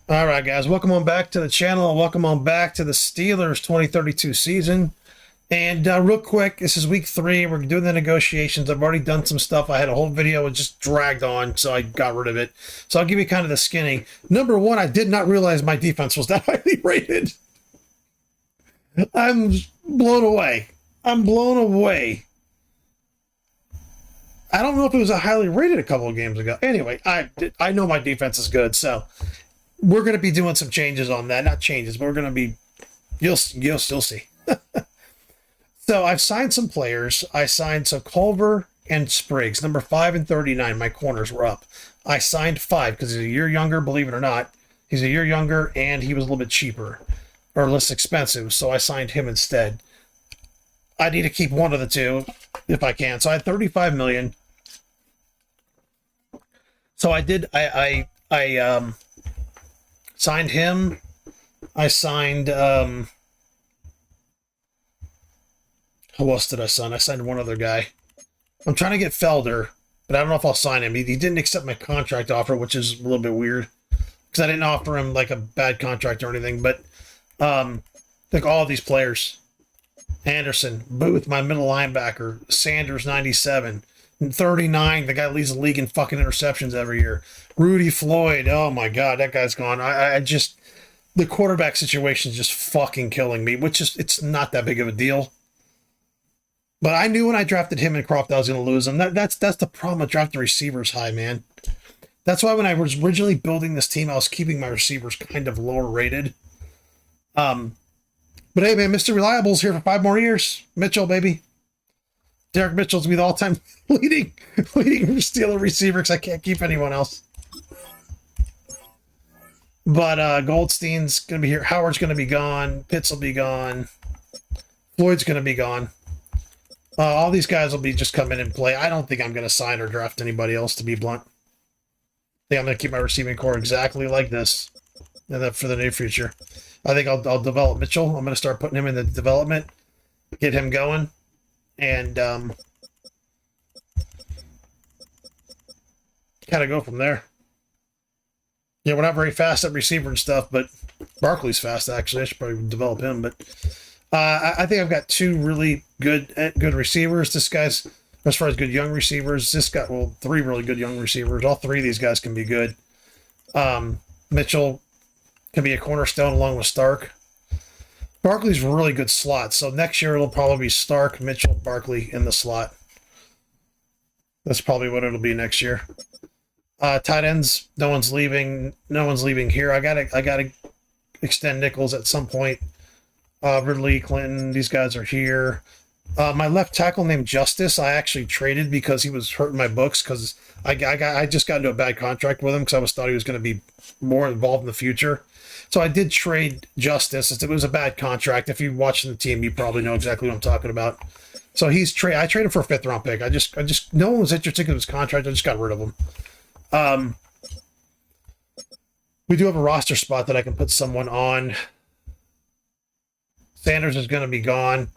All right, guys, welcome on back to the channel and welcome on back to the Steelers 2032 season. And real quick, this is week 3. We're doing the negotiations. I've already done some stuff. I had a whole video, it just dragged on, so I got rid of it. So I'll give you kind of the skinny. Number one, I did not realize my defense was that highly rated. I'm blown away. I'm blown away. I don't know if it was a highly rated a couple of games ago. Anyway, I know my defense is good, so we're going to be doing some changes on that. Not changes, but we're going to be, you'll still see. So I've signed some players. I signed Culver and Spriggs, number 5 and 39. My corners were up. I signed 5 because he's a year younger, believe it or not. He's a year younger and he was a little bit cheaper or less expensive. So I signed him instead. I need to keep one of the two if I can. So I had 35 million. So I did, I signed him. I signed, who else did I sign? I signed one other guy. I'm trying to get Felder, but I don't know if I'll sign him. He didn't accept my contract offer, which is a little bit weird because I didn't offer him like a bad contract or anything. But like all of these players, Anderson, Booth, my middle linebacker, Sanders, 97, 39. The guy leads the league in fucking interceptions every year. Rudy Floyd, oh my God, that guy's gone. I just, the quarterback situation is just fucking killing me, which is, it's not that big of a deal. But I knew when I drafted him and Croft I was going to lose him. That's the problem with drafting receivers high, man. That's why when I was originally building this team, I was keeping my receivers kind of lower rated. But hey, man, Mr. Reliable's here for 5 more years. Mitchell, baby. Derek Mitchell's going to be the all-time leading Steeler receiver because I can't keep anyone else. But Goldstein's going to be here. Howard's going to be gone. Pitts will be gone. Floyd's going to be gone. All these guys will be just come in and play. I don't think I'm going to sign or draft anybody else, to be blunt. I think I'm going to keep my receiving core exactly like this and then for the near future. I think I'll develop Mitchell. I'm going to start putting him in the development, get him going, and kind of go from there. Yeah, we're not very fast at receiver and stuff, but Barkley's fast, actually. I should probably develop him, but I think I've got 2 really good receivers. This guy's, as far as good young receivers, this got 3 really good young receivers. All 3 of these guys can be good. Mitchell can be a cornerstone along with Stark. Barkley's a really good slot, so next year it'll probably be Stark, Mitchell, Barkley in the slot. That's probably what it'll be next year. Tight ends, no one's leaving here. I gotta extend Nichols at some point. Ridley, Clinton, these guys are here. My left tackle named Justice, I actually traded because he was hurting my books because I just got into a bad contract with him because I thought he was going to be more involved in the future. So I did trade Justice. It was a bad contract. If you're watching the team, you probably know exactly what I'm talking about. So I traded for a 5th round pick. I just no one was interested in his contract. I just got rid of him. We do have a roster spot that I can put someone on. Sanders is going to be gone.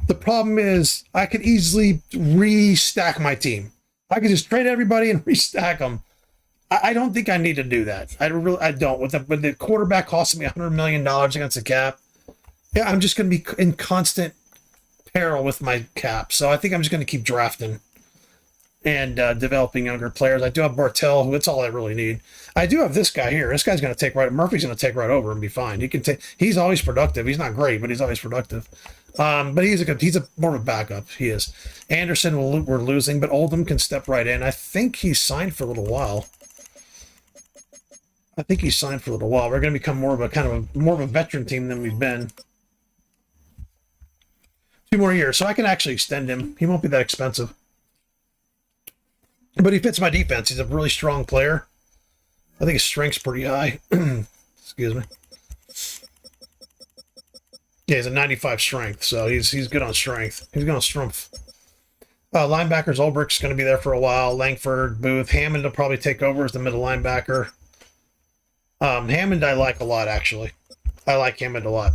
The problem is I could easily restack my team. I could just trade everybody and restack them. I don't think I need to do that. I don't. With the quarterback costing me $100 million against the cap, yeah, I'm just going to be in constant peril with my cap. So I think I'm just going to keep drafting and developing younger players. I do have Bartell, who it's all I really need. I do have this guy here. This guy's going to take Murphy's going to take right over and be fine. He's always productive. He's not great, but he's always productive. But he's more of a backup. He is. Anderson, we're losing, but Oldham can step right in. I think he's signed for a little while. We're going to become more of a veteran team than we've been. 2 more years, so I can actually extend him. He won't be that expensive. But he fits my defense. He's a really strong player. I think his strength's pretty high. Excuse me. Yeah, he's a 95 strength, so he's good on strength. He's good on strength. Linebackers, Ulbricht's going to be there for a while. Langford, Booth. Hammond will probably take over as the middle linebacker. Hammond I like a lot, actually. I like Hammond a lot.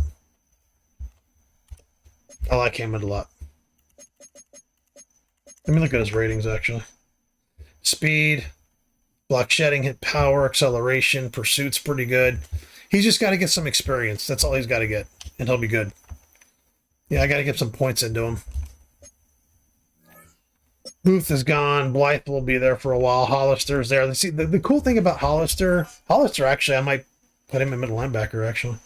Let me look at his ratings, actually. Speed. Block shedding, hit power, acceleration, pursuit's pretty good. He's just got to get some experience. That's all he's got to get, and he'll be good. Yeah, I got to get some points into him. Booth is gone. Blythe will be there for a while. Hollister's there. See, the cool thing about Hollister actually, I might put him in middle linebacker, actually.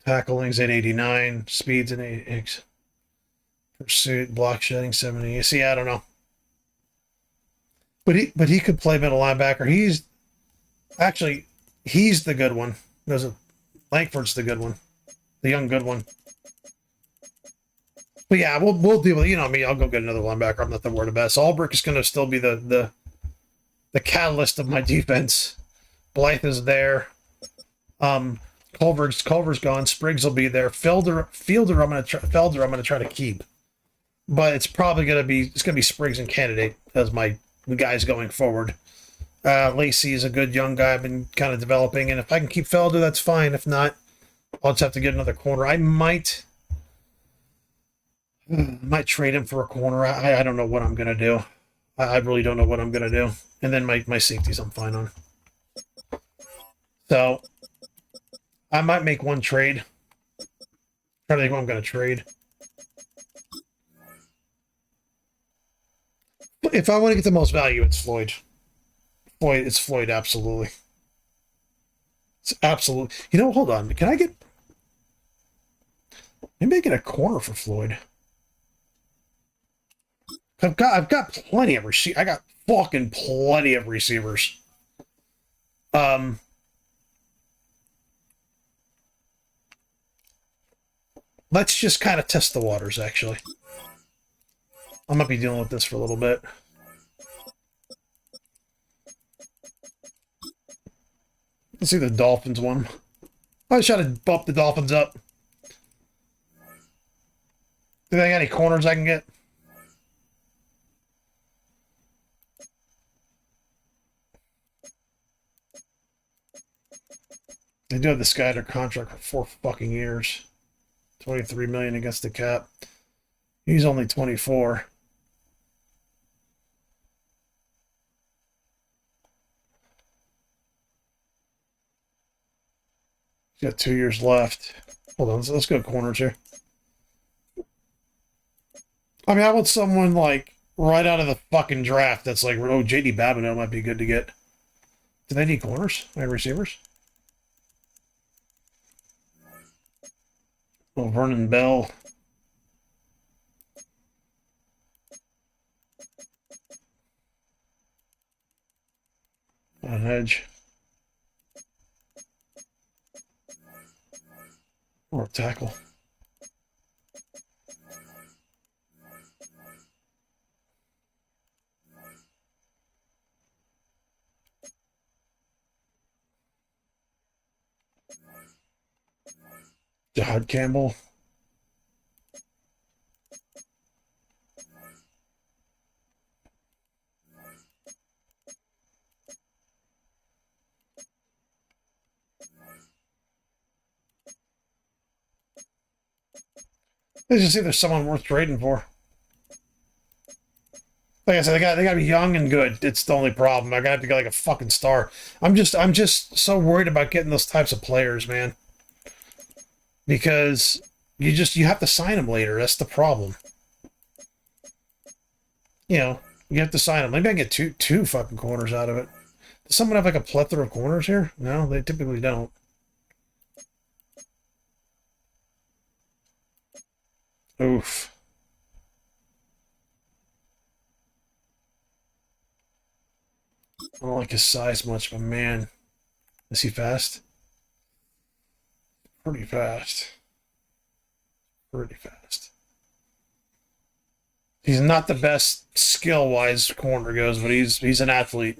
Tackling's at 89. Speed's at 86. Pursuit, block shedding, 70. See, I don't know. But he could play middle linebacker. He's the good one. Langford's the good one. The young good one. But yeah, we'll deal with it. You know me, I'll go get another linebacker. I'm not the word of best. Albrecht is going to still be the catalyst of my defense. Blythe is there. Culver's gone. Spriggs will be there. Fielder I'm going to try to keep. But it's probably going to be Spriggs and Candidate as my guys going forward. Lacey is a good young guy I've been kind of developing, and if I can keep Felder, that's fine. If not, I'll just have to get another corner. I might trade him for a corner. I don't know what I'm going to do. I really don't know what I'm going to do. And then my safeties I'm fine on. So, I might make one trade. Trying to think what I'm going to trade. If I want to get the most value, it's Floyd. It's Floyd, absolutely. It's absolutely. You know, hold on. Can I get... Maybe I get a corner for Floyd. I've got plenty of receivers. I got fucking plenty of receivers. Let's just kind of test the waters, actually. I might be dealing with this for a little bit. Let's see the Dolphins one. I was trying to bump the Dolphins up. Do they got any corners I can get? They do have this guy under contract for 4 fucking years. $23 million against the cap. He's only 24. He's got 2 years left. Hold on, let's go corners here. I mean, I want someone like right out of the fucking draft that's like, oh, J.D. Babineau might be good to get. Do they need corners? Wide receivers? Oh, Vernon Bell. On edge. Or tackle. Jahad Campbell. Let's just see if there's someone worth trading for. Like I said, they gotta be young and good. It's the only problem. I gotta have to get like a fucking star. I'm just so worried about getting those types of players, man. Because you have to sign them later. That's the problem. You know, you have to sign them. Maybe I can get two fucking corners out of it. Does someone have like a plethora of corners here? No, they typically don't. Oof. I don't like his size much, but man, is he fast? Pretty fast. Pretty fast. He's not the best skill-wise corner goes, but he's an athlete.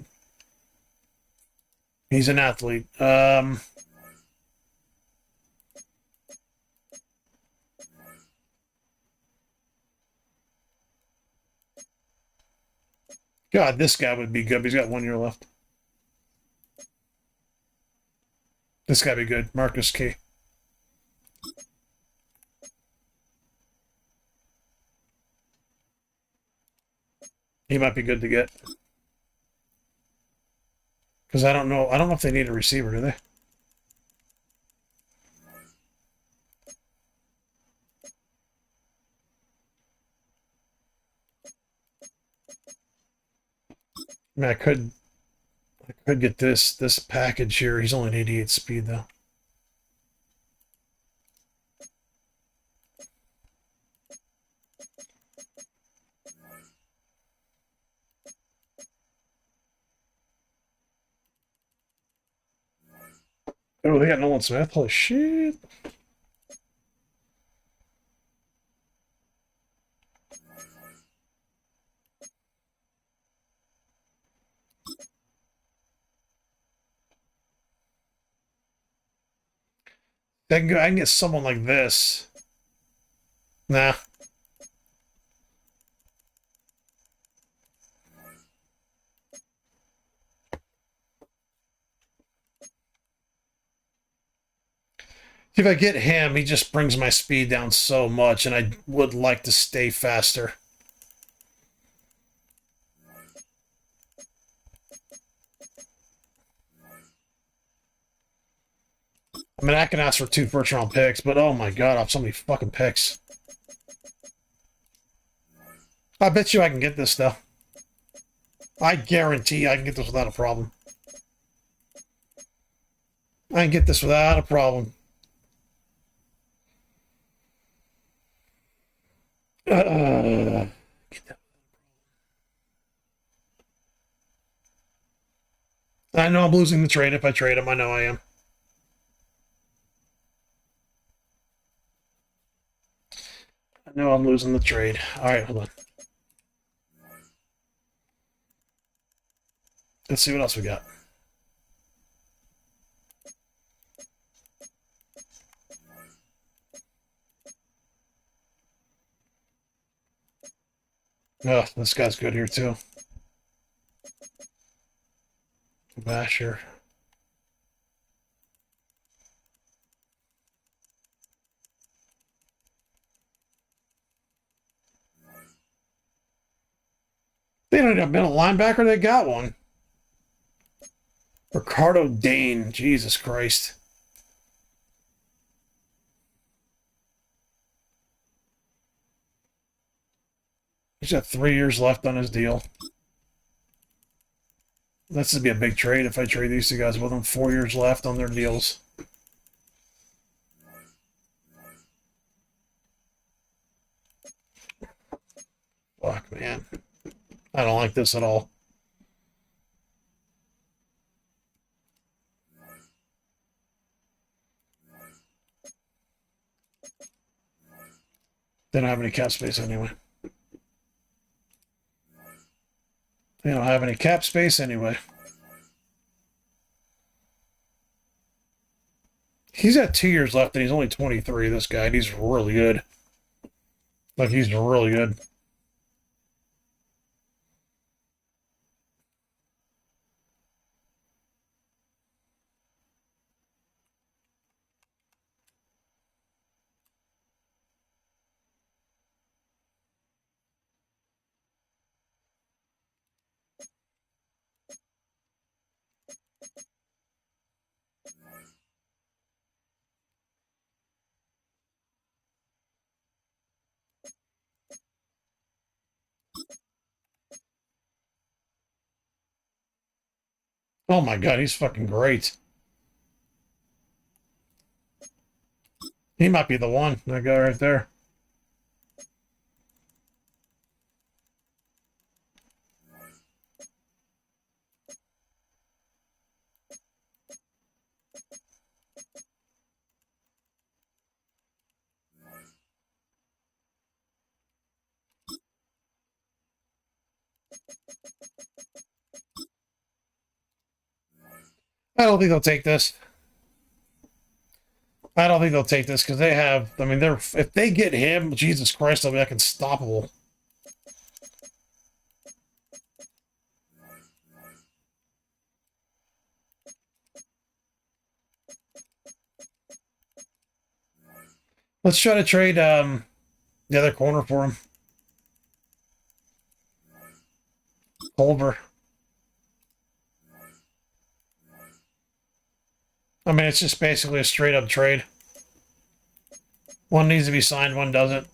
He's an athlete. God, this guy would be good, but he's got 1 year left. This guy would be good. Marcus Key. He might be good to get. Because I don't know. I don't know if they need a receiver, do they? I mean, I could get this package here. He's only an 88 speed though. Oh, they got Nolan Smith. Holy shit! I can get someone like this. Nah. If I get him, he just brings my speed down so much, and I would like to stay faster. I mean, I can ask for 2 first-round picks, but oh my god, I have so many fucking picks. I bet you I can get this, though. I guarantee I can get this without a problem. I can get this without a problem. Uh, I know I'm losing the trade if I trade him. I know I am. I know I'm losing the trade. All right, hold on. Let's see what else we got. Oh, this guy's good here too. Basher. They don't have a middle linebacker. They got one. Ricardo Dane. Jesus Christ. He's got 3 years left on his deal. This would be a big trade if I trade these 2 guys with them. 4 years left on their deals. Fuck, man. I don't like this at all. They don't have any cap space anyway. They don't have any cap space anyway. He's got 2 years left and he's only 23, this guy. And he's really good. Like, he's really good. Oh my god, he's fucking great. He might be the one. That guy right there. I don't think they'll take this. I don't think they'll take this because they have. I mean, they're if they get him, Jesus Christ, they'll be like unstoppable. Let's try to trade the other corner for him. Culver. I mean, it's just basically a straight up trade. One needs to be signed, one doesn't.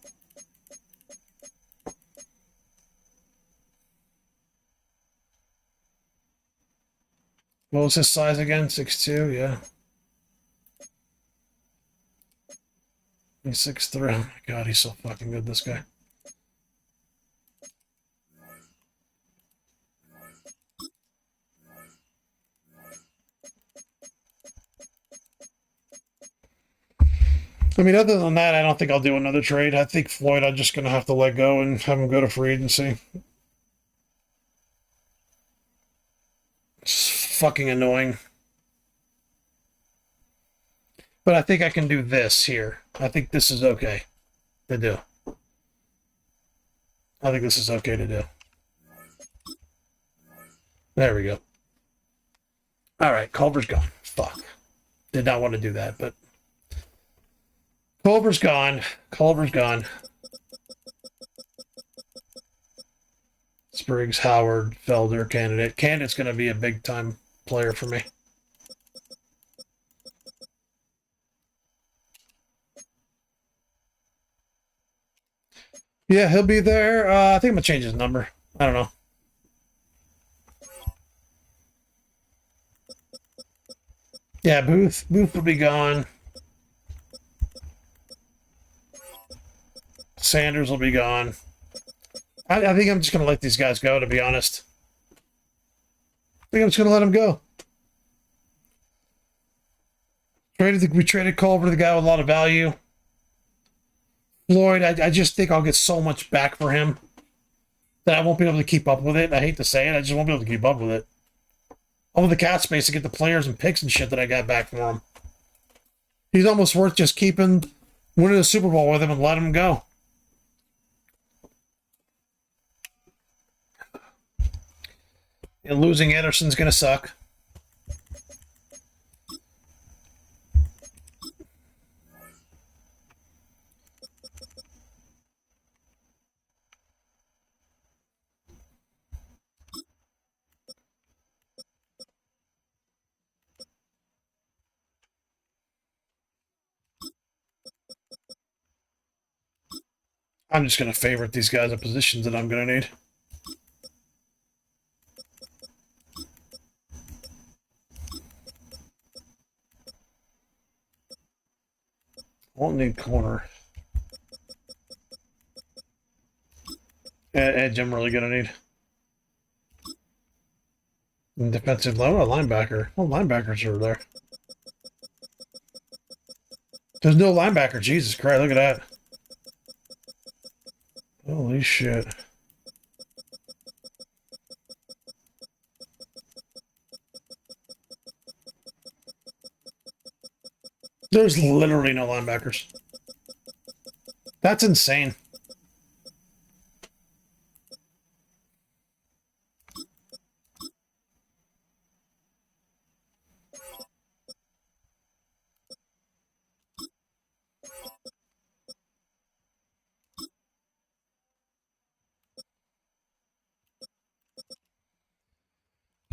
What was his size again? 6'2", yeah. He's 6'3". Oh my god, he's so fucking good, this guy. I mean, other than that, I don't think I'll do another trade. I think Floyd, I'm just going to have to let go and have him go to free agency. It's fucking annoying. But I think I can do this here. I think this is okay to do. I think this is okay to do. There we go. All right, Culver's gone. Fuck. Did not want to do that, but Culver's gone. Culver's gone. Spriggs, Howard, Felder, candidate. Candidate's going to be a big time player for me. Yeah, he'll be there. I think I'm going to change his number. I don't know. Yeah, Booth will be gone. Sanders will be gone. I think I'm just going to let these guys go, to be honest. I think I'm just going to let them go. We traded Culver, the guy with a lot of value. Floyd, I just think I'll get so much back for him that I won't be able to keep up with it. I hate to say it, I just won't be able to keep up with it. All the cap space to get the players and picks and shit that I got back for him. He's almost worth just keeping, winning the Super Bowl with him and letting him go. And losing Anderson's going to suck. I'm just going to favorite these guys at positions that I'm going to need. Won't need corner. Edge I'm really going to need. And defensive line, a linebacker. Oh, linebackers are there. There's no linebacker. Jesus Christ, look at that. Holy shit. There's literally no linebackers. That's insane.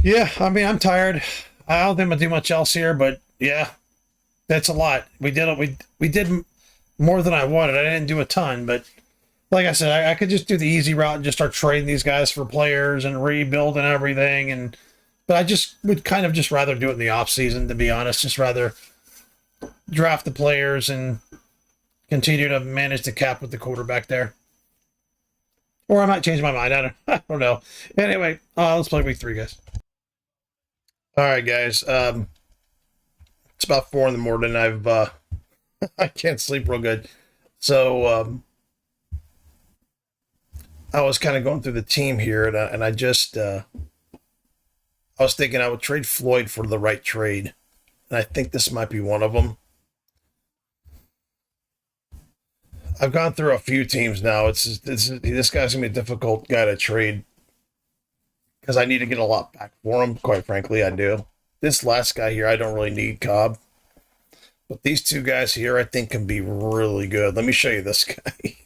Yeah, I mean, I'm tired. I don't think I'm gonna do much else here, but yeah, that's a lot. We did it. We did more than I wanted. I didn't do a ton, but like I said, I could just do the easy route and just start trading these guys for players and rebuild and everything. But I just would kind of just rather do it in the off season, to be honest. Just rather draft the players and continue to manage the cap with the quarterback there. Or I might change my mind. I don't know. Anyway, let's play week 3, guys. All right, guys. It's about 4 in the morning. I can't sleep real good. So I was kind of going through the team here, and I was thinking I would trade Floyd for the right trade, and I think this might be one of them. I've gone through a few teams now. This guy's gonna be a difficult guy to trade because I need to get a lot back for him. Quite frankly, I do. This last guy here, I don't really need Cobb, but these 2 guys here, I think, can be really good. Let me show you this guy.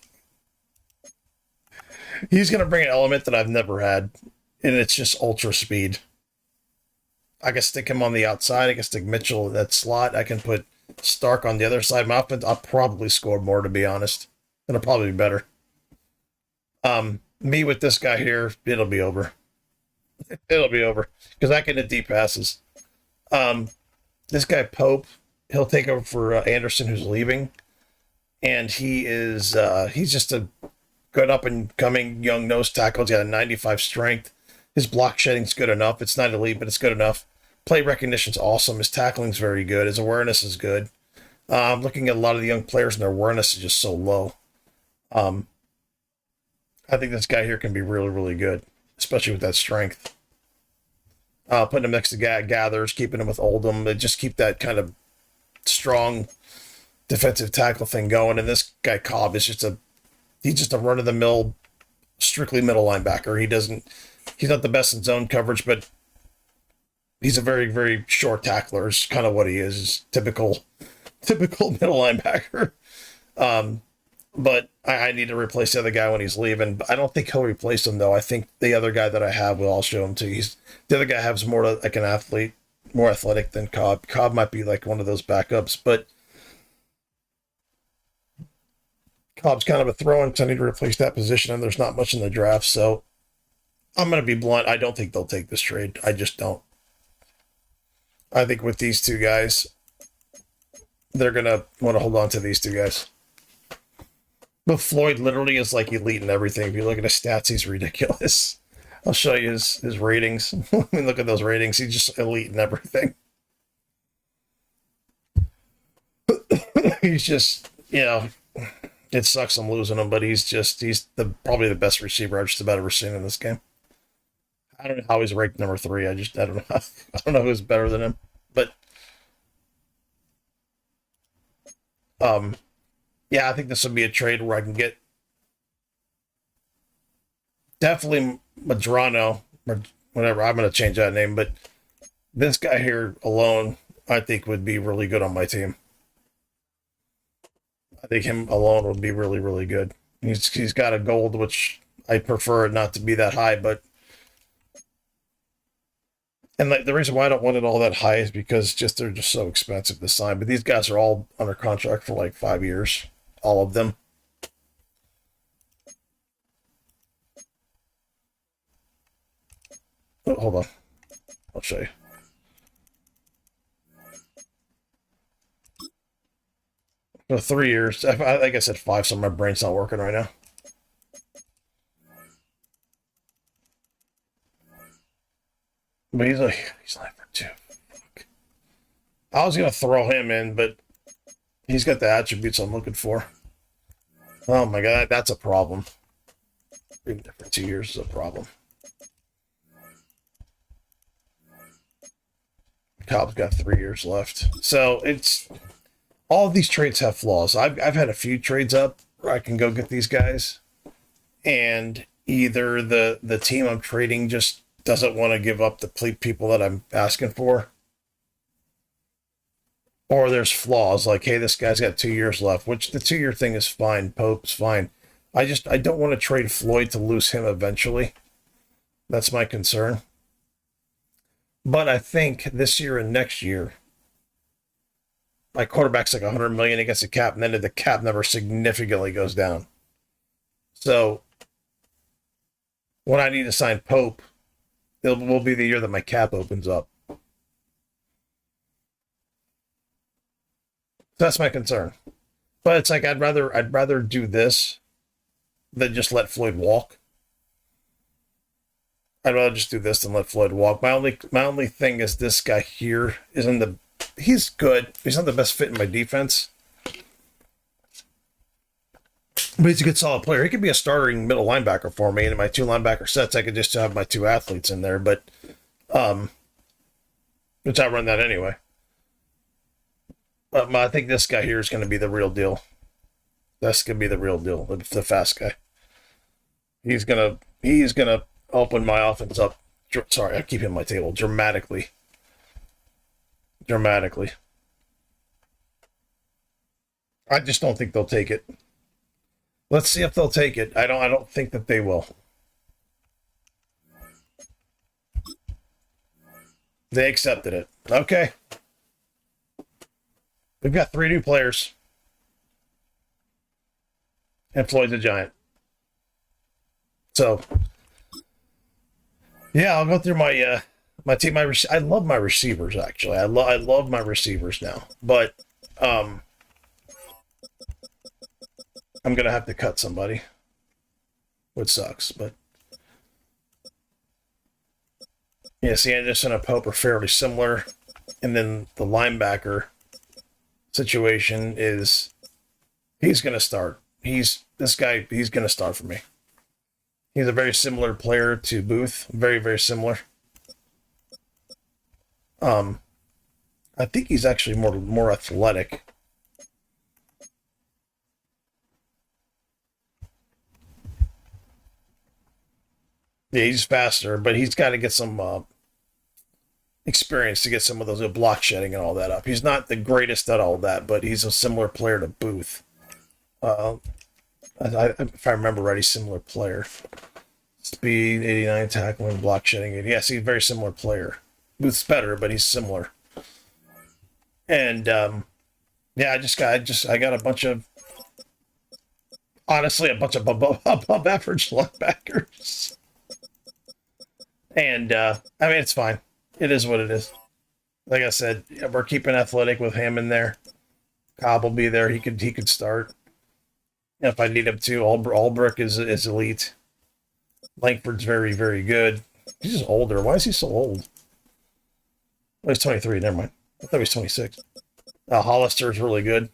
He's gonna bring an element that I've never had, and it's just ultra speed. I can stick him on the outside. I can stick Mitchell in that slot. I can put Stark on the other side. My offense, I'll probably score more, to be honest. It'll probably be better. Me with this guy here, it'll be over. It'll be over because I can hit deep passes. Um, this guy Pope, he'll take over for Anderson, who's leaving, and he's just a good up and coming young nose tackle. He's got a 95 strength. His block shedding's good enough. It's not elite, but it's good enough. Play recognition's awesome. His tackling's very good. His awareness is good. I'm looking at a lot of the young players, and their awareness is just so low. Um, I think this guy here can be really, really good, especially with that strength. Putting him next to Gathers, keeping him with Oldham, just keep that kind of strong defensive tackle thing going. And this guy Cobb is he's just a run of the mill, strictly middle linebacker. He's not the best in zone coverage, but he's a very, very short tackler. Is kind of what he is typical middle linebacker. But I need to replace the other guy when he's leaving. I don't think he'll replace him, though. I think the other guy that I have will. I'll show him to you. The other guy has more like an athlete, more athletic than Cobb. Cobb might be like one of those backups, but Cobb's kind of a throw-in because I need to replace that position, and there's not much in the draft. So I'm going to be blunt. I don't think they'll take this trade. I just don't. I think with these two guys, they're going to want to hold on to these two guys. But Floyd literally is like elite in everything. If you look at his stats, he's ridiculous. I'll show you his ratings. I mean, look at those ratings. He's just elite in everything. He's just, it sucks I'm losing him, but he's probably the best receiver I've just about ever seen in this game. I don't know how he's ranked number 3. I don't know. I don't know who's better than him, but yeah, I think this would be a trade where I can get definitely Madrano or whatever. I'm going to change that name, but this guy here alone, I think would be really good on my team. I think him alone would be really, really good. He's got a gold, which I prefer it not to be that high, but and like the reason why I don't want it all that high is because they're just so expensive to sign. But these guys are all under contract for like 5 years, all of them. Oh, hold on, I'll show you. For 3 years, I think I said 5, so my brain's not working right now. But he's like for 2. Fuck. I was gonna throw him in, but he's got the attributes I'm looking for. Oh my god, that's a problem. Being there for 2 years is a problem. Cobb's got 3 years left, so it's all of these trades have flaws. I've had a few trades up where I can go get these guys, and either the team I'm trading just doesn't want to give up the people that I'm asking for, or there's flaws like, hey, this guy's got 2 years left, which the 2-year thing is fine. Pope's fine. I don't want to trade Floyd to lose him eventually. That's my concern. But I think this year and next year, my quarterback's like $100 million against the cap, and then the cap never significantly goes down. So when I need to sign Pope, it will be the year that my cap opens up. So that's my concern. But it's like I'd rather do this than just let Floyd walk. I'd rather just do this than let Floyd walk. My only thing is this guy here he's good. He's not the best fit in my defense. But he's a good solid player. He could be a starting middle linebacker for me. And in my 2 linebacker sets, I could just have my 2 athletes in there. But which I run that anyway. But I think this guy here is going to be the real deal. That's going to be the real deal. The fast guy. He's gonna open my offense up. Sorry, I keep hitting my table dramatically. I just don't think they'll take it. Let's see if they'll take it. I don't think that they will. They accepted it. Okay. We've got 3 new players. And Floyd's a Giant. So, yeah, I'll go through my team. I love my receivers, actually. I love my receivers now. But I'm going to have to cut somebody, which sucks. But, yeah, see, Anderson and Pope are fairly similar. And then the linebacker situation is he's going to start. He's going to start for me. He's a very similar player to Booth. Very, very similar. I think he's actually more athletic. Yeah, he's faster, but he's got to get some experience to get some of those block shedding and all that up. He's not the greatest at all that, but he's a similar player to Booth. If I remember right, he's a similar player. Speed, 89, tackling, block shedding. Yes, he's a very similar player. Booth's better, but he's similar. And yeah, I got a bunch of, honestly, a bunch of above average linebackers. And I mean, it's fine. It is what it is. Like I said, we're keeping athletic with him in there. Cobb will be there. He could start if I need him to. Albrecht is elite. Langford's very, very good. He's just older. Why is he so old? Oh, he's 23. Never mind. I thought he was 26. Hollister is really good.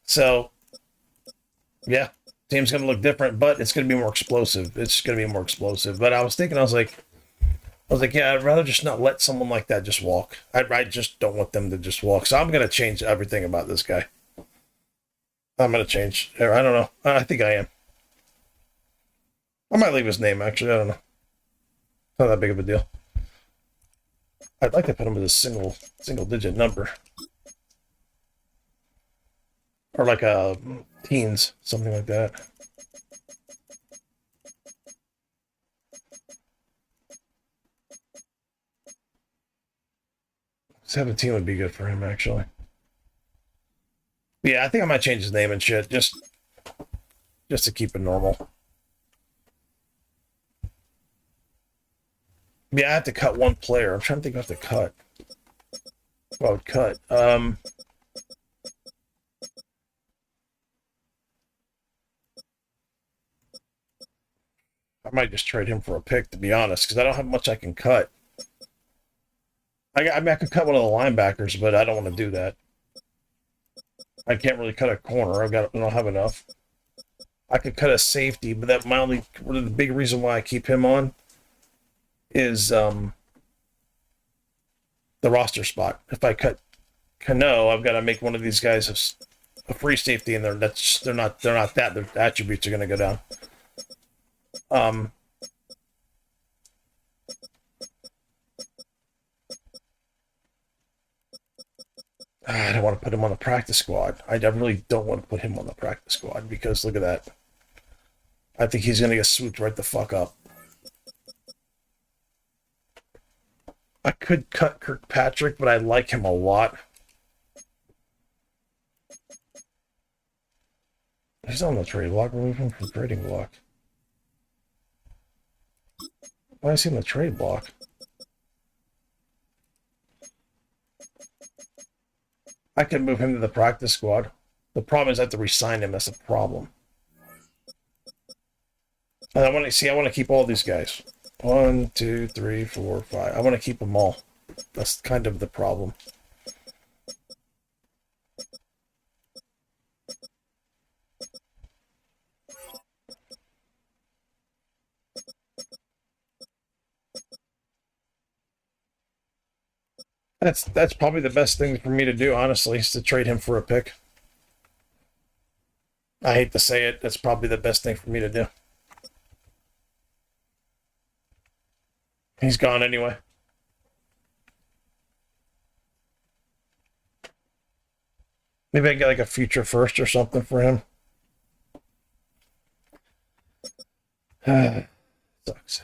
So, yeah, team's going to look different, but it's going to be more explosive. But I was like, yeah, I'd rather just not let someone like that just walk. I just don't want them to just walk. So I'm going to change everything about this guy. I'm going to change. I don't know. I think I am. I might leave his name, actually. I don't know. Not that big of a deal. I'd like to put him with a single digit number. Or like a teens, something like that. $17 would be good for him, actually. Yeah, I think I might change his name and shit, just to keep it normal. Yeah, I have to cut one player. I'm trying to think what I have to cut. What I would cut. I might just trade him for a pick, to be honest, because I don't have much I can cut. I mean, I could cut one of the linebackers, but I don't want to do that. I can't really cut a corner. I don't have enough. I could cut a safety, but the big reason why I keep him on is the roster spot. If I cut Cano, I've got to make one of these guys a free safety, and they're not that. Their attributes are going to go down. I don't want to put him on the practice squad. I really don't want to put him on the practice squad because look at that. I think he's going to get swooped right the fuck up. I could cut Kirkpatrick, but I like him a lot. He's on the trade block. Remove him from trading block. Why is he in the trade block? I can move him to the practice squad. The problem is I have to re-sign him. That's a problem. And I want to keep all these guys. 1, 2, 3, 4, 5. I want to keep them all. That's kind of the problem. That's probably the best thing for me to do, honestly, is to trade him for a pick. I hate to say it. That's probably the best thing for me to do. He's gone anyway. Maybe I get like a future first or something for him. Sucks.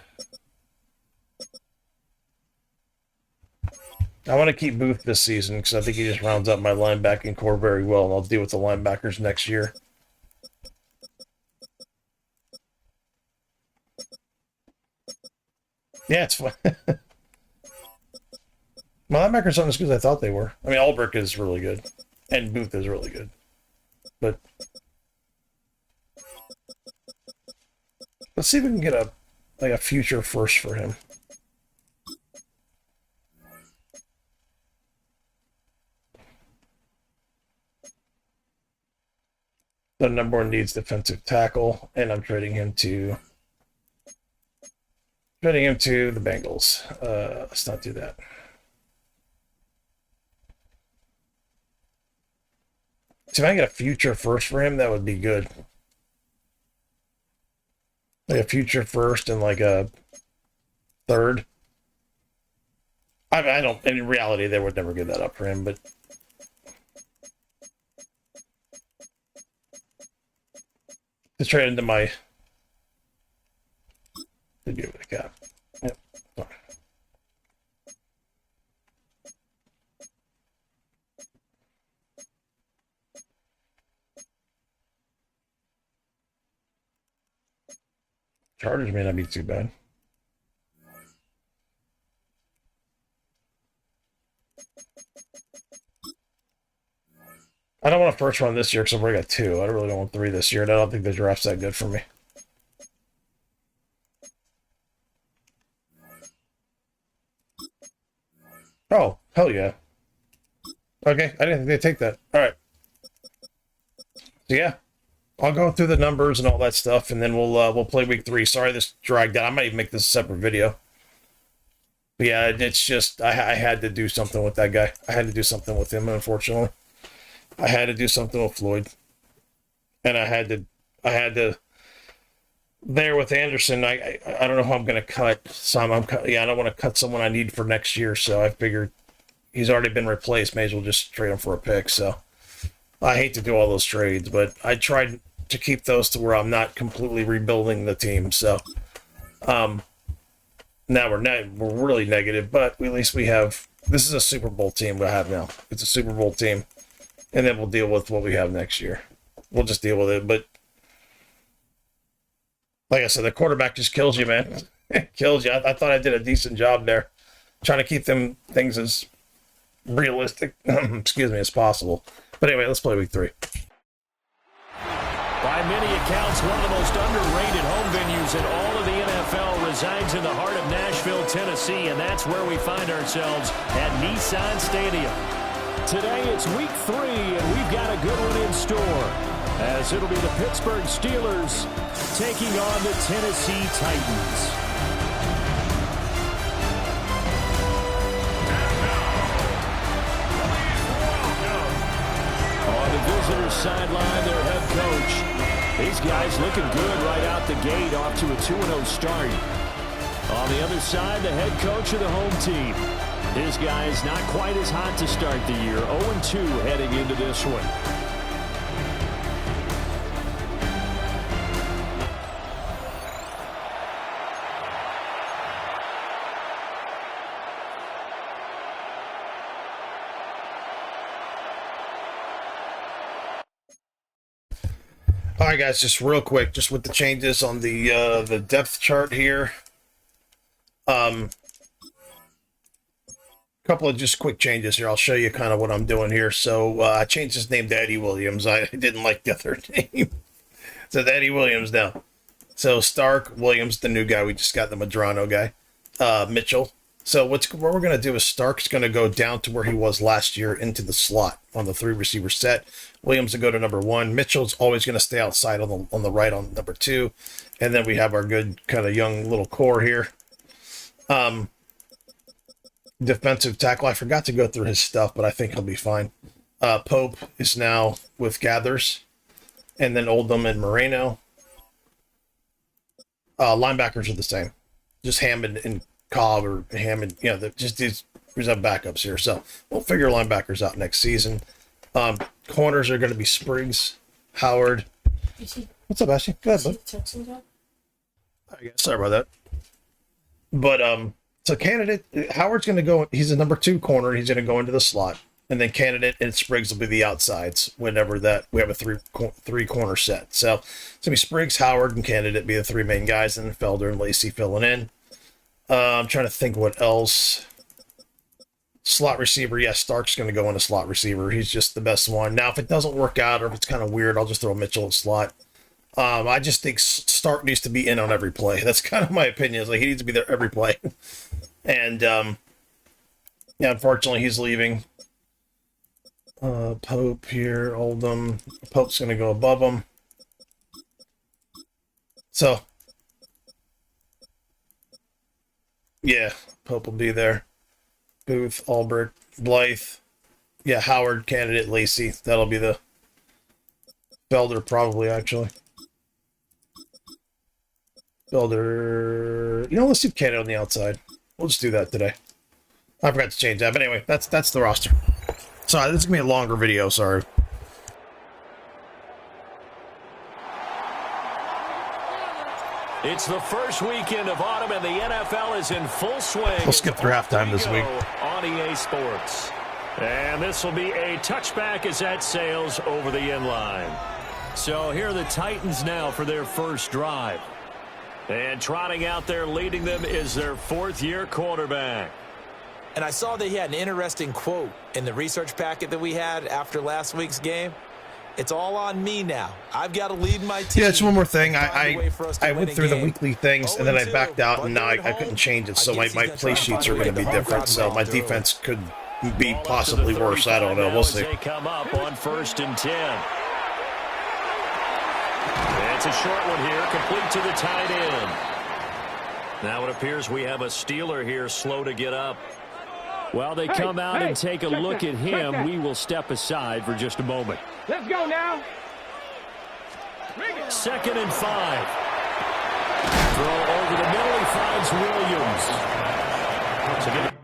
I want to keep Booth this season because I think he just rounds up my linebacking core very well, and I'll deal with the linebackers next year. Yeah, it's fun. My linebackers aren't as good as I thought they were. I mean, Ulbrich is really good, and Booth is really good, but let's see if we can get a future first for him. The number one needs defensive tackle, and I'm trading him to the Bengals. Let's not do that. See, if I get a future first for him, that would be good. Like a future first and like a third. I don't. In reality, they would never give that up for him, but. To trade into my. To do with the cap. Yep. Sorry. Chargers may not be too bad. I don't want a first round this year because I've already got 2. I really don't want 3 this year, and I don't think the draft's that good for me. Oh, hell yeah. Okay, I didn't think they'd take that. All right. So yeah, I'll go through the numbers and all that stuff, and then we'll play week 3. Sorry this dragged out. I might even make this a separate video. But yeah, it's just I had to do something with that guy. I had to do something with him, unfortunately. I had to do something with Floyd, and I had to. There with Anderson, I don't know who I'm going to cut. I don't want to cut someone I need for next year. So I figured he's already been replaced. May as well just trade him for a pick. So I hate to do all those trades, but I tried to keep those to where I'm not completely rebuilding the team. So now we're really negative, but at least we have. This is a Super Bowl team we have now. It's a Super Bowl team. And then we'll deal with what we have next year. We'll just deal with it. But like I said, the quarterback just kills you, man. It kills you. I thought I did a decent job there, trying to keep things as realistic, as possible. But anyway, let's play week 3. By many accounts, one of the most underrated home venues in all of the NFL resides in the heart of Nashville, Tennessee, and that's where we find ourselves at Nissan Stadium. Today it's week 3, and we've got a good one in store, as it'll be the Pittsburgh Steelers taking on the Tennessee Titans. On the visitors' sideline, their head coach. These guys looking good right out the gate, off to a 2-0 start. On the other side, the head coach of the home team. His guys not quite as hot to start the year. 0-2 heading into this one. All right, guys, just real quick, just with the changes on the depth chart here. Couple of just quick changes here. I'll show you kind of what I'm doing here. So I changed his name to Eddie Williams. I didn't like the other name. So Eddie Williams now. So Stark, Williams, the new guy. We just got the Madrano guy. Mitchell. So what we're going to do is Stark's going to go down to where he was last year into the slot on the 3 receiver set. Williams will go to number 1. Mitchell's always going to stay outside on the right on number 2. And then we have our good kind of young little core here. Defensive tackle. I forgot to go through his stuff, but I think he'll be fine. Pope is now with Gathers, and then Oldham and Moreno. Linebackers are the same, just Hammond and Cobb or Hammond. Just these. We have backups here, so we'll figure linebackers out next season. Corners are going to be Spriggs, Howard. What's up, Ashley? Go ahead, bud. Sorry about that. But So candidate Howard's going to go. He's a number 2 corner. He's going to go into the slot, and then candidate and Spriggs will be the outsides. Whenever that we have a three corner set. So it's going to be Spriggs, Howard, and candidate be the 3 main guys, and then Felder and Lacey filling in. I'm trying to think what else. Slot receiver, yes, Stark's going to go into slot receiver. He's just the best one. Now, if it doesn't work out or if it's kind of weird, I'll just throw Mitchell at slot. I just think Stark needs to be in on every play. That's kind of my opinion. It's like he needs to be there every play. And, yeah, unfortunately, he's leaving. Pope here, Oldham. Pope's going to go above him. So, yeah, Pope will be there. Booth, Albert, Blythe. Yeah, Howard, candidate, Lacey. That'll be the Felder, probably, actually. Felder. Let's do candidate on the outside. We'll just do that today. I forgot to change that. But anyway, that's the roster. Sorry, this is going to be a longer video. Sorry. It's the first weekend of autumn, and the NFL is in full swing. We'll skip through halftime this week. On EA Sports. And this will be a touchback as that sails over the end line. So here are the Titans now for their first drive. And trotting out there leading them is their 4th-year quarterback. And I saw that he had an interesting quote in the research packet that we had after last week's game. It's all on me now. I've got to lead my team. Yeah, just one more thing. I went through the weekly things, and then I backed out, and now I couldn't change it. So my play sheets are going to be different. So my defense could be possibly worse. I don't know. We'll see. They come up on 1st and 10. It's a short one here, complete to the tight end. Now it appears we have a Steeler here slow to get up. While they come out and take a look at him, we will step aside for just a moment. Let's go now. 2nd and 5. Throw over the middle, he finds Williams. So give it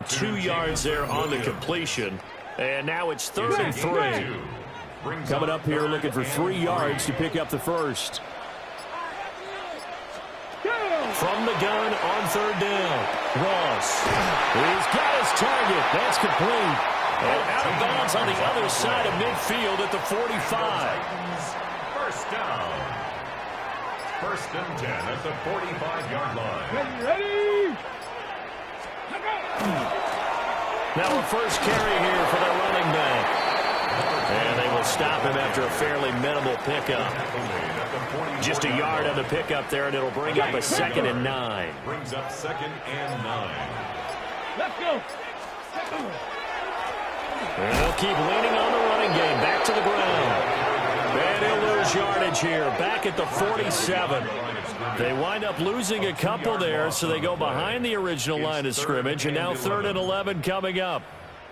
2 yards there on the completion. And now it's 3rd and 3. Coming up here looking for 3 yards to pick up the first. From the gun on 3rd down. Ross. He's got his target. That's complete. And out of bounds on the other side of midfield at the 45. First down. 1st and 10 at the 45-yard line. Ready? Now a first carry here for the running back. And they will stop him after a fairly minimal pickup. Just a yard on the pickup there, and it'll bring up a 2nd and 9. Brings up 2nd and 9. Let's go. And they'll keep leaning on the running game. Back to the ground. And he'll lose yardage here. Back at the 47. They wind up losing a couple there, so they go behind the original line of scrimmage, and now 3rd and 11 coming up.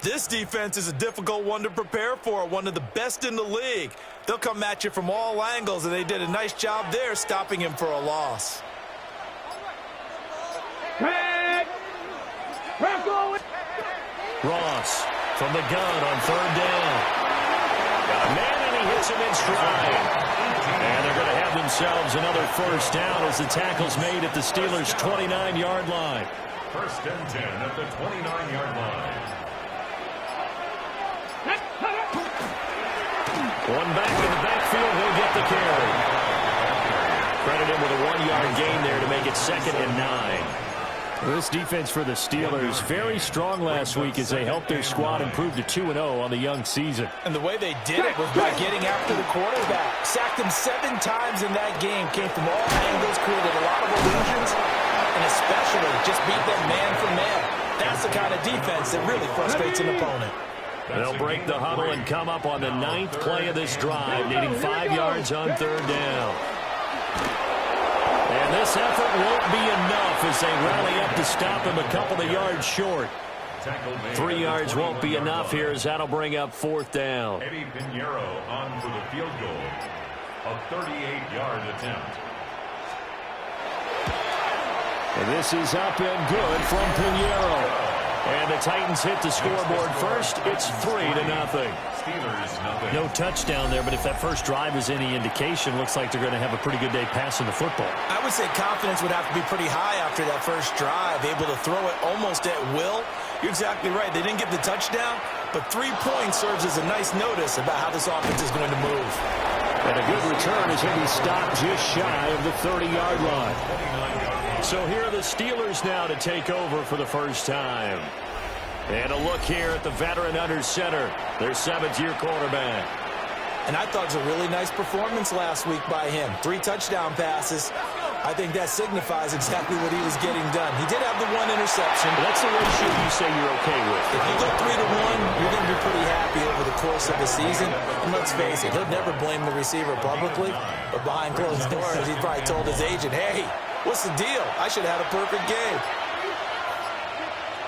This defense is a difficult one to prepare for, one of the best in the league. They'll come at you from all angles, and they did a nice job there stopping him for a loss. Ross from the gun on 3rd down. Got a man, and he hits him in stride. And they're going to have themselves another first down as the tackle's made at the Steelers' 29-yard line. 1st and 10 at the 29-yard line. One back in the backfield, he'll get the carry. Credit him with a 1-yard gain there to make it 2nd and 9. This defense for the Steelers, very strong last week as they helped their squad improve to 2-0 on the young season. And the way they did it was by getting after the quarterback. Sacked him 7 times in that game. Came from all angles, created a lot of illusions, and especially just beat them man for man. That's the kind of defense that really frustrates an opponent. They'll break the huddle and come up on the 9th play of this drive, needing 5 yards on 3rd down. And this effort won't be enough as they rally up to stop him a couple of yards short. 3 yards won't be enough here as that'll bring up 4th down. Eddie Pinheiro on for the field goal. A 38-yard attempt. And this is up and good from Pinheiro. And the Titans hit the scoreboard first. It's 3-0. Steelers, nothing. No touchdown there, but if that first drive is any indication, looks like they're going to have a pretty good day passing the football. I would say confidence would have to be pretty high after that first drive, able to throw it almost at will. You're exactly right. They didn't get the touchdown, but 3 points serves as a nice notice about how this offense is going to move. And a good return is going to be stopped just shy of the 30-yard line. So here are the Steelers now to take over for the first time. And a look here at the veteran under center, their 7th-year quarterback. And I thought it was a really nice performance last week by him. 3 touchdown passes. I think that signifies exactly what he was getting done. He did have the 1 interception. What's the ratio you say you're okay with? If you go 3-1, you're going to be pretty happy over the course of the season. And let's face it, he'll never blame the receiver publicly. But behind closed doors, he probably told his agent, hey, what's the deal? I should have had a perfect game.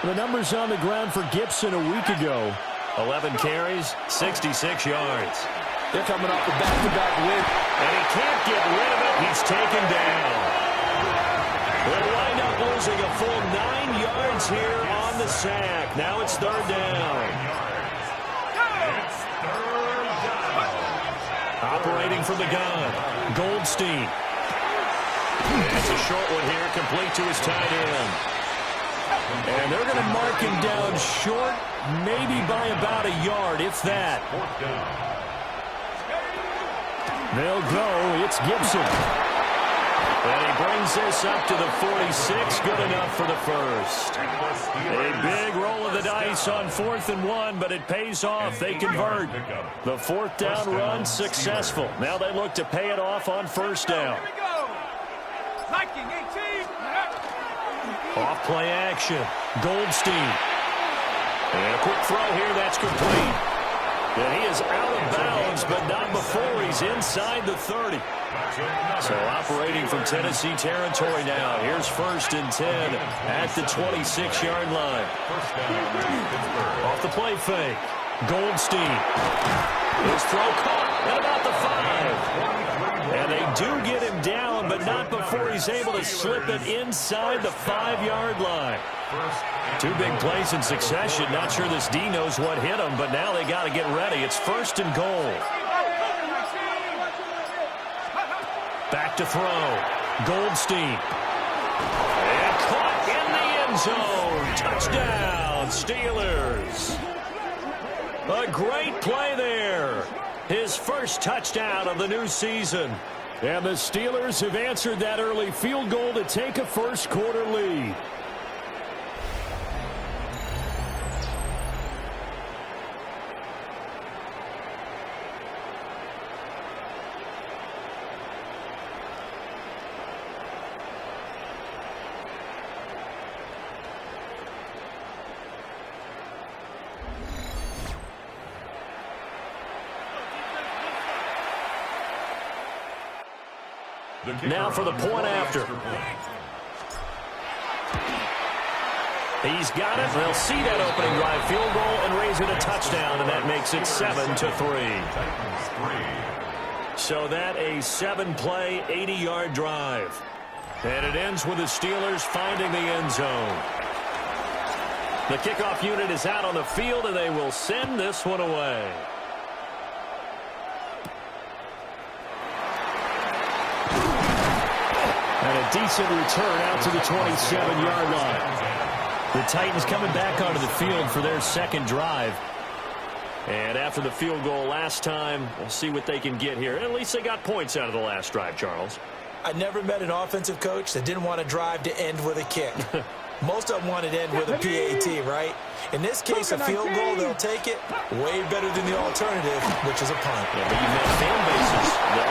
The numbers on the ground for Gibson a week ago. 11 carries, 66 yards. They're coming off the back-to-back win. And he can't get rid of it. He's taken down. They'll wind up losing a full 9 yards here on the sack. Now it's 3rd down. It's 3rd down. Operating from the gun, Goldstein. It's a short one here, complete to his tight end. And they're going to mark him down short, maybe by about a yard, if that. 4th down. They'll go. It's Gibson. And he brings this up to the 46. Good enough for the first. A big roll of the dice on 4th and 1, but it pays off. They convert. The 4th down run successful. Now they look to pay it off on 1st down. Off play action. Goldstein. And a quick throw here. That's complete. And he is out of bounds, but not before he's inside the 30. So operating from Tennessee territory now. Here's 1st and 10 at the 26-yard line. Off the play fake. Goldstein. His throw caught at about the 5. And they do get him down, but not before he's able to slip it inside the 5-yard line. 2 big plays in succession. Not sure this D knows what hit him, but now they got to get ready. It's 1st and goal. Back to throw. Goldstein. And caught in the end zone. Touchdown, Steelers. A great play there. His first touchdown of the new season. And the Steelers have answered that early field goal to take a first-quarter lead. Now for the point after. He's got it. They'll see that opening drive field goal and raise it a touchdown, and that makes it 7-3. So that a 7-play, 80-yard drive. And it ends with the Steelers finding the end zone. The kickoff unit is out on the field, and they will send this one away. And a decent return out to the 27-yard line. The Titans coming back onto the field for their second drive. And after the field goal last time, we'll see what they can get here. At least they got points out of the last drive, Charles. I never met an offensive coach that didn't want to drive to end with a kick. Most of them want to end with a PAT, right? In this case, a field goal, they'll take it way better than the alternative, which is a punt. Yeah, but you've met fan bases that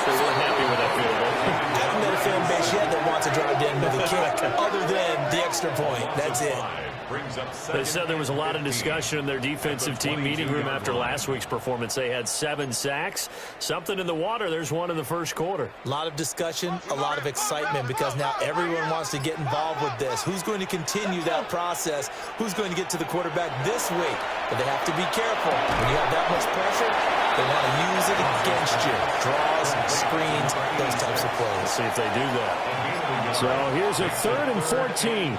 weren't happy with that field goal. I haven't met a fan base yet that wants to drive to end with a kick, other than the extra point. That's it. They said there was a lot of discussion in their defensive team meeting room after last week's performance. They had 7 sacks. Something in the water. There's one in the first quarter. A lot of discussion, a lot of excitement, because now everyone wants to get involved with this. Who's going to continue that process? Who's going to get to the quarterback this week? But they have to be careful. When you have that much pressure, they want to use it against you. Draws, screens, those types of plays. Let's see if they do that. So here's a 3rd and 14.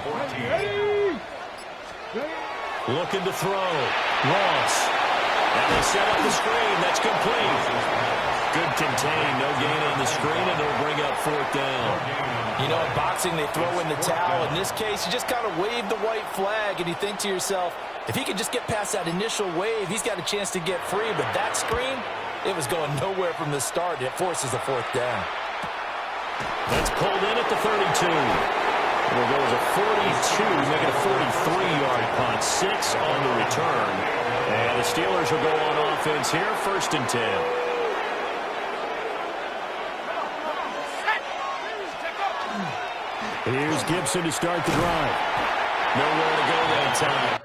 Looking to throw. Ross. And they set up the screen. That's complete. Good contain. No gain on the screen, and it'll bring up fourth down. You know, in boxing, they throw in the towel. In this case, you just kind of wave the white flag, and you think to yourself, if he could just get past that initial wave, he's got a chance to get free. But that screen, it was going nowhere from the start. It forces a fourth down. That's pulled in at the 32. It'll go as a 42, make it a 43-yard punt. 6 on the return. And the Steelers will go on offense here, 1st and 10. Here's Gibson to start the drive. Nowhere to go that time.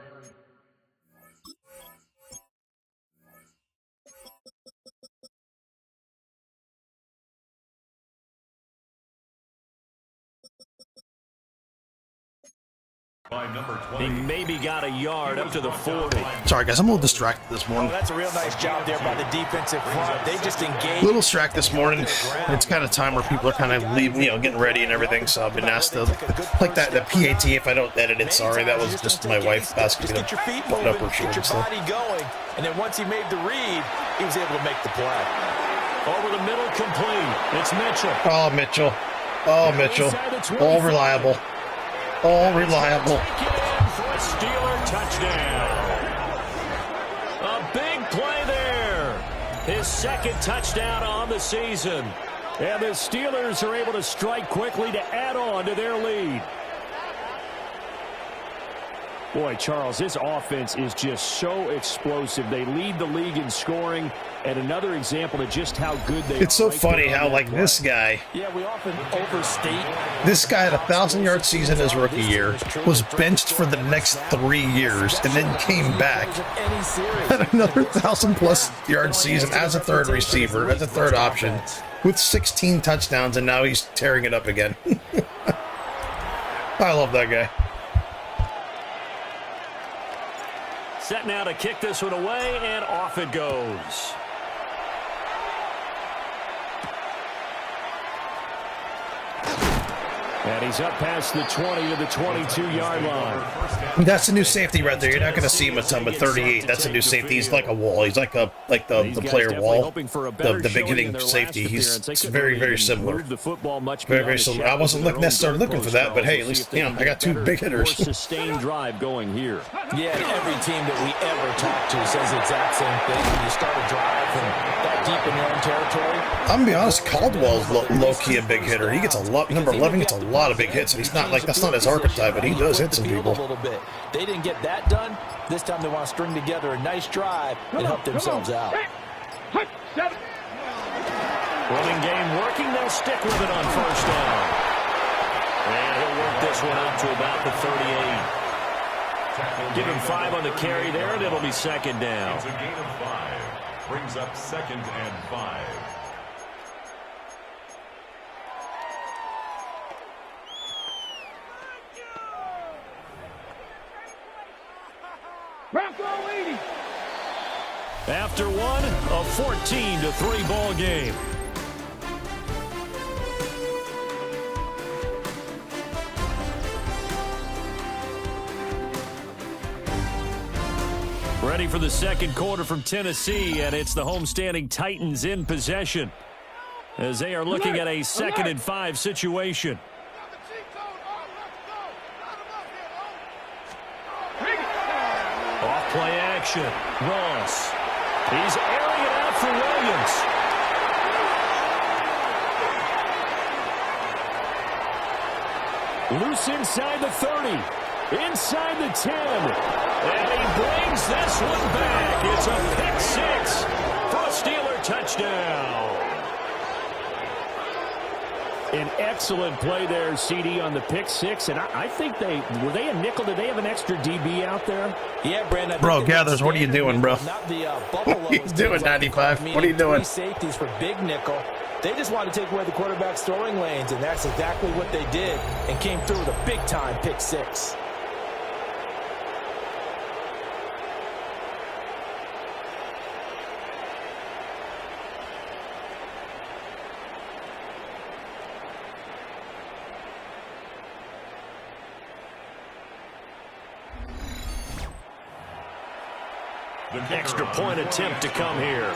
He maybe got a yard up to the 40. Sorry, guys, I'm a little distracted this morning. That's a real nice job there by the defensive front. They just engaged. A little distracted this morning. It's kind of time where people are kind of leaving, getting ready and everything. So I've been asked to, like that, the PAT, if I don't edit it, sorry, that was just my wife asking me to put up her shirt and stuff. Get your body going. And then once he made the read, he was able to make the play. Over the middle, complete. It's Mitchell. Oh, Mitchell. Oh, Mitchell. All reliable. All reliable. For a Steeler touchdown. A big play there. His 2nd touchdown on the season. And the Steelers are able to strike quickly to add on to their lead. Boy, Charles, this offense is just so explosive. They lead the league in scoring, and another example of just how good they are. It's so funny how, like, this guy, Yeah, we often overstate. this guy had a 1,000-yard season his rookie year, was benched for the next 3 years, and then came back, had another 1,000-plus yard season as a third receiver, as a third option, with 16 touchdowns, and now he's tearing it up again. I love that guy. Set now to kick this one away, and off it goes. And he's up past the 20 to the 22-yard line. That's a new safety right there. You're not going to see him a ton, but 38, that's a new safety. He's like a wall. He's like the player wall, the beginning safety. It's very, very similar. Very, very similar. I wasn't necessarily looking for that, but hey, at least, I got 2 big hitters. Sustained drive going here. Yeah, every team that we ever talk to says the exact same thing. When you start a drive from that deep in your own territory. I'm going to be honest, Caldwell's low-key a big hitter. He gets a lot, number 11 gets a lot of big hits, and he's not like, that's not his archetype, but he does hit some people. A little bit. They didn't get that done. This time they want to string together a nice drive and help themselves out. Running game working. They'll stick with it on 1st down. And he'll work this one out to about the 38. Give him 5 on the carry there, and it'll be 2nd down. It's a gain of 5. Brings up 2nd and 5. After one, a 14-3 ball game. Ready for the 2nd quarter from Tennessee, and it's the homestanding Titans in possession as they are looking at a 2nd and 5 situation. Off play action. Ross. He's airing it out for Williams. Loose inside the 30. Inside the 10. And he brings this one back. It's a pick 6 for a Steeler touchdown. An excellent play there, CD, on the pick 6. And I think were they a nickel? Did they have an extra DB out there? Yeah, Brandon. Bro, Gathers, what are you doing, bro? What are you doing, 95? What are you doing? Safeties for big nickel. They just want to take away the quarterback's throwing lanes, and that's exactly what they did and came through with a big-time pick 6. Extra point attempt to come here.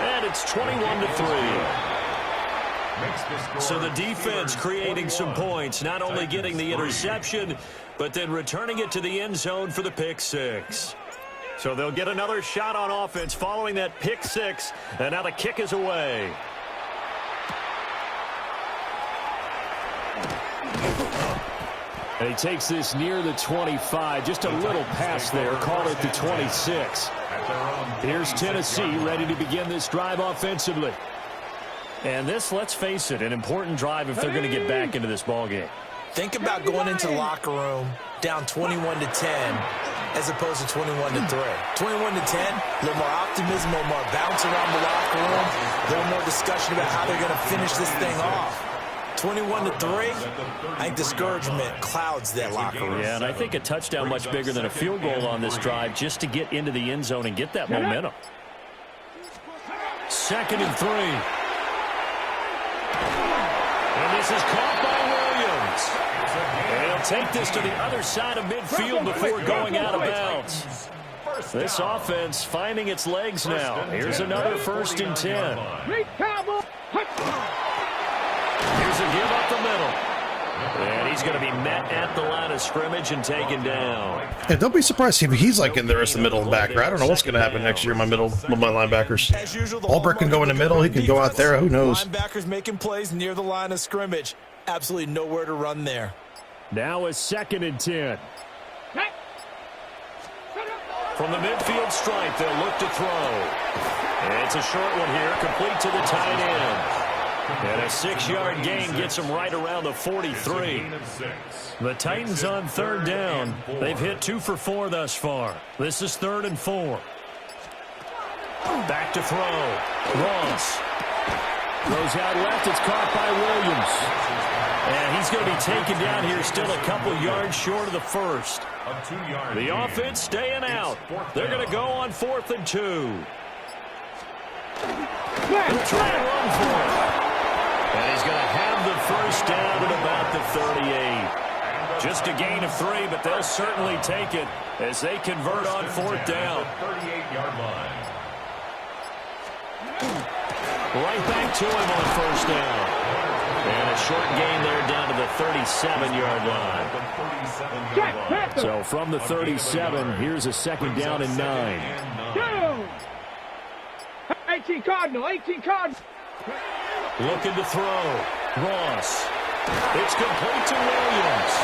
And it's 21-3. So the defense creating some points, not only getting the interception, but then returning it to the end zone for the pick six. So they'll get another shot on offense following that pick six, and now the kick is away. And he takes this near the 25, just a little pass there, call it the 26. Here's Tennessee ready to begin this drive offensively. And this, let's face it, an important drive if they're going to get back into this ballgame. Think about going into the locker room down 21-10 as opposed to 21-3. 21-10, a little more optimism, a little more bounce around the locker room, a little more discussion about how they're going to finish this thing off. 21-3, I think discouragement clouds that locker room. Yeah, and I think a touchdown much bigger than a field goal on this drive just to get into the end zone and get that momentum. 2nd and 3. And this is caught by Williams. And he'll take this to the other side of midfield before going out of bounds. This offense finding its legs now. Here's another 1st and 10. Here's a give up the middle. And he's going to be met at the line of scrimmage and taken down. Yeah, don't be surprised if he's like in there as the middle linebacker. I don't know what's going to happen next year. My linebackers. As usual, Albrecht can go in the middle. He can go out there. Who knows? Linebackers making plays near the line of scrimmage. Absolutely nowhere to run there. Now a 2nd and 10. From the midfield stripe, they'll look to throw. And it's a short one here, complete to the tight end. And a 6-yard gain gets them right around the 43. The Titans on 3rd down. They've hit 2 for 4 thus far. This is 3rd and 4. Back to throw. Ross throws out left. It's caught by Williams. And he's going to be taken down here, still a couple yards short of the first. The offense staying out. They're going to go on 4th and 2. They'll try to run for it. And he's going to have the first down at about the 38. Just a gain of 3, but they'll certainly take it as they convert on 4th down. 38-yard line. Right back to him on 1st down. And a short gain there down to the 37-yard line. So from the 37, here's a 2nd down and 9. 18 Cardinal, 18 Cardinal. Looking to throw. Ross. It's complete to Williams.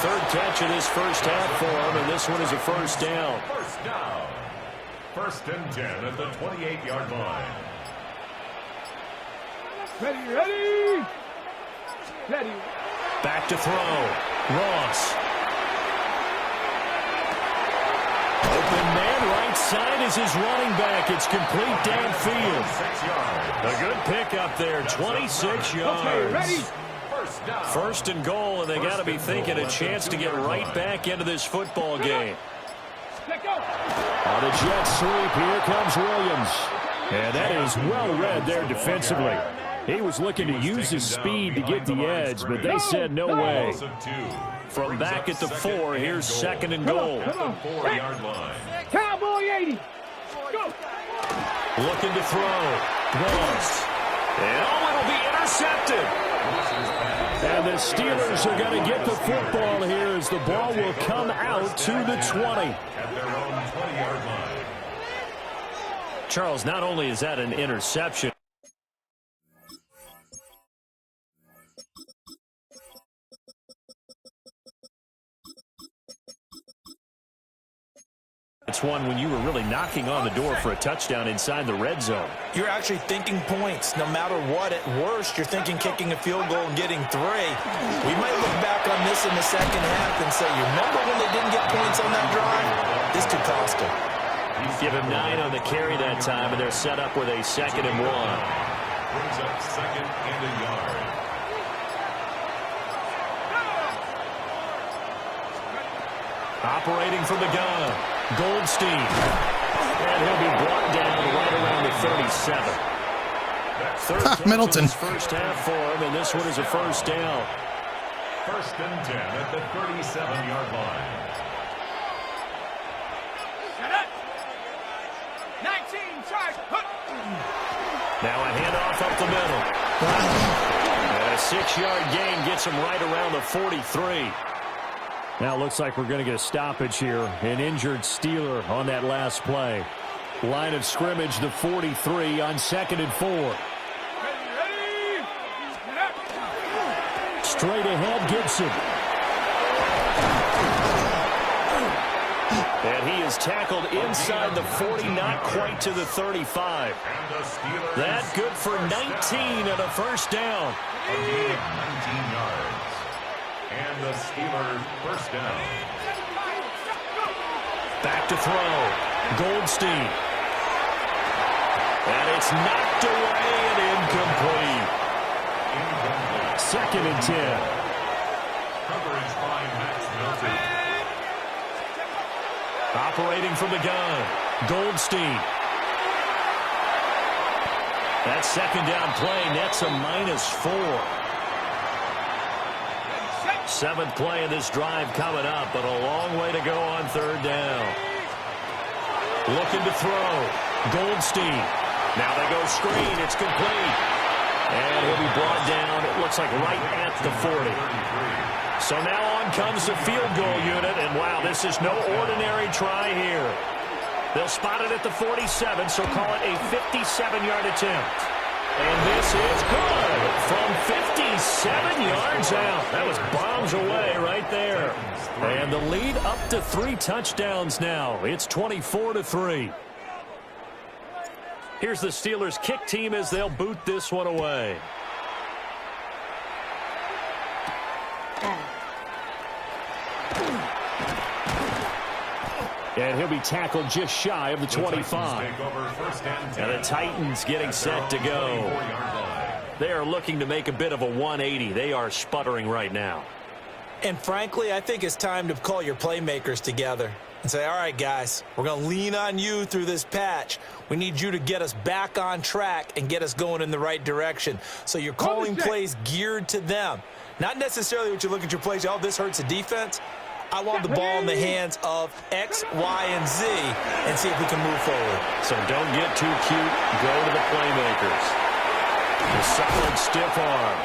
3rd catch of this first half for him, and this one is a 1st down. 1st down. 1st and 10 at the 28-yard line. Ready. Back to throw. Ross. Open man, right side is his running back. It's complete downfield. A good pickup there, 26 yards. 1st and goal, and they got to be thinking a chance to get right back into this football game. On the jet sweep, here comes Williams. And that is well read there defensively. He was looking to use his speed to get the edge, but they said no way. From back at the 4, here's 2nd and goal. Cowboy 80. Go. Looking to throw. Ross. And it'll be intercepted. And the Steelers are going to get the football here as the ball will come out to the 20. Charles, not only is that an interception, it's one when you were really knocking on the door for a touchdown inside the red zone. You're actually thinking points. No matter what, at worst, you're thinking kicking a field goal and getting 3. We might look back on this in the second half and say, you remember when they didn't get points on that drive? This could cost them. Give him 9 on the carry that time, and they're set up with a 2nd and 1. Brings up 2nd and a yard. Operating from the gun, Goldstein. And he'll be brought down right around the 37. Third catch Middleton. of his first half for him, and this one is a 1st down. 1st and 10 at the 37-yard line. Now a handoff up the middle. And a 6-yard gain gets him right around the 43. Now it looks like we're going to get a stoppage here. An injured Steeler on that last play. Line of scrimmage, the 43 on 2nd and 4. Straight ahead, Gibson. And he is tackled inside the 40, not quite to the 35. That good for 19 and a first down. A gain of 19 yards. And the Steelers first down. Back to throw. Goldstein. And it's knocked away and incomplete. 2nd and 10. Coverage by Max Milton. Operating from the gun. Goldstein. That 2nd down play nets a -4. 7th play of this drive coming up, but a long way to go on 3rd down. Looking to throw. Goldstein. Now they go screen. It's complete. And he'll be brought down, it looks like right at the 40. So now on comes the field goal unit, and wow, this is no ordinary try here. They'll spot it at the 47, so call it a 57-yard attempt. And this is good from 57 yards out. That was bombs away right there. And the lead up to 3 touchdowns now. It's 24-3. Here's the Steelers' kick team as they'll boot this one away. And he'll be tackled just shy of the 25. And the Titans getting set to go. They are looking to make a bit of a 180. They are sputtering right now. And frankly, I think it's time to call your playmakers together and say, all right, guys, we're going to lean on you through this patch. We need you to get us back on track and get us going in the right direction. So you're calling plays geared to them. Not necessarily what you look at your plays, oh, this hurts the defense. I want the ball in the hands of X, Y, and Z and see if we can move forward. So don't get too cute. Go to the playmakers. The solid stiff arm.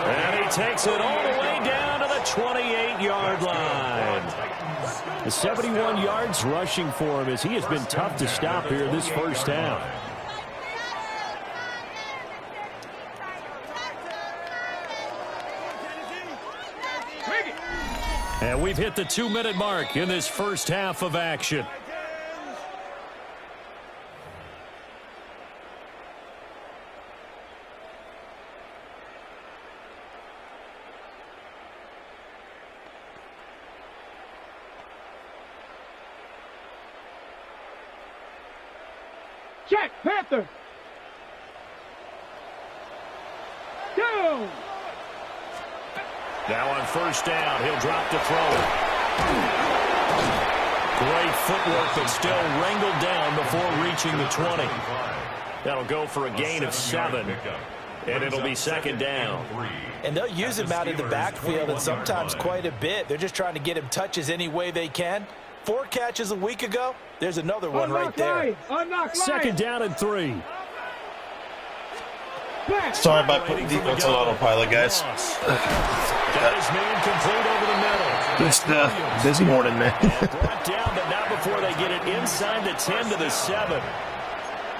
And he takes it all the way down to the 28-yard line. The 71 yards rushing for him as he has been tough to stop here this first half. And we've hit the 2-minute mark in this first half of action. Check, Panther. Down. Now on first down, he'll drop to throw. Great footwork, but still wrangled down before reaching the 20. That'll go for a gain of 7, and it'll be 2nd down. And they'll use him out in the backfield and sometimes quite a bit. They're just trying to get him touches any way they can. 4 catches a week ago. There's another one right there. 2nd down and 3. Sorry about putting defense on autopilot, guys. Got his man complete over the middle. Just busy morning, man. Brought down, but not before they get it inside the 10 to the 7.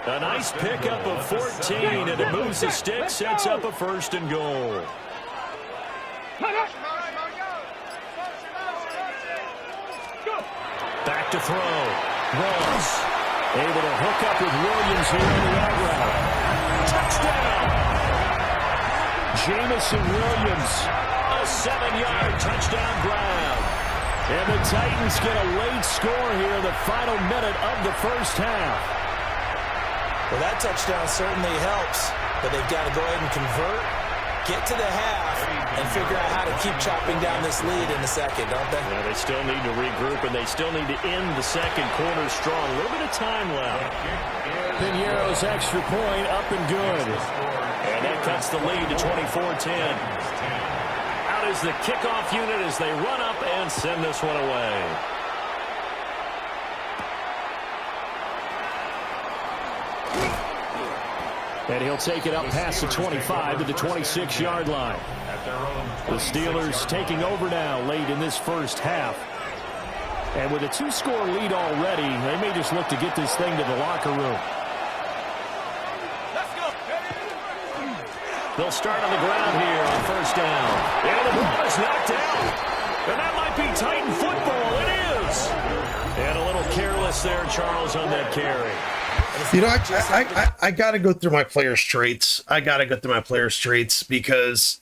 A nice pickup of 14, and it moves the stick, sets up a 1st and goal. Back to throw. Ross able to hook up with Williams here on the out route. Touchdown! Jamison Williams, a 7-yard touchdown grab. And the Titans get a late score here in the final minute of the first half. Well, that touchdown certainly helps, but they've got to go ahead and convert, get to the half, and figure out how to keep chopping down this lead in the second, don't they? Yeah, they still need to regroup, and they still need to end the second quarter strong. A little bit of time left. Piñeiro's extra point up and good. And that cuts the lead to 24-10. Out is the kickoff unit as they run up and send this one away. And he'll take it up past the 25 to the 26-yard line. The Steelers taking over now late in this first half. And with a 2-score lead already, they may just look to get this thing to the locker room. They'll start on the ground here on first down. And the ball is knocked out. And that might be Titan football. It is. And a little careless there, Charles, on that carry. You know, I got to go through my player's traits. Because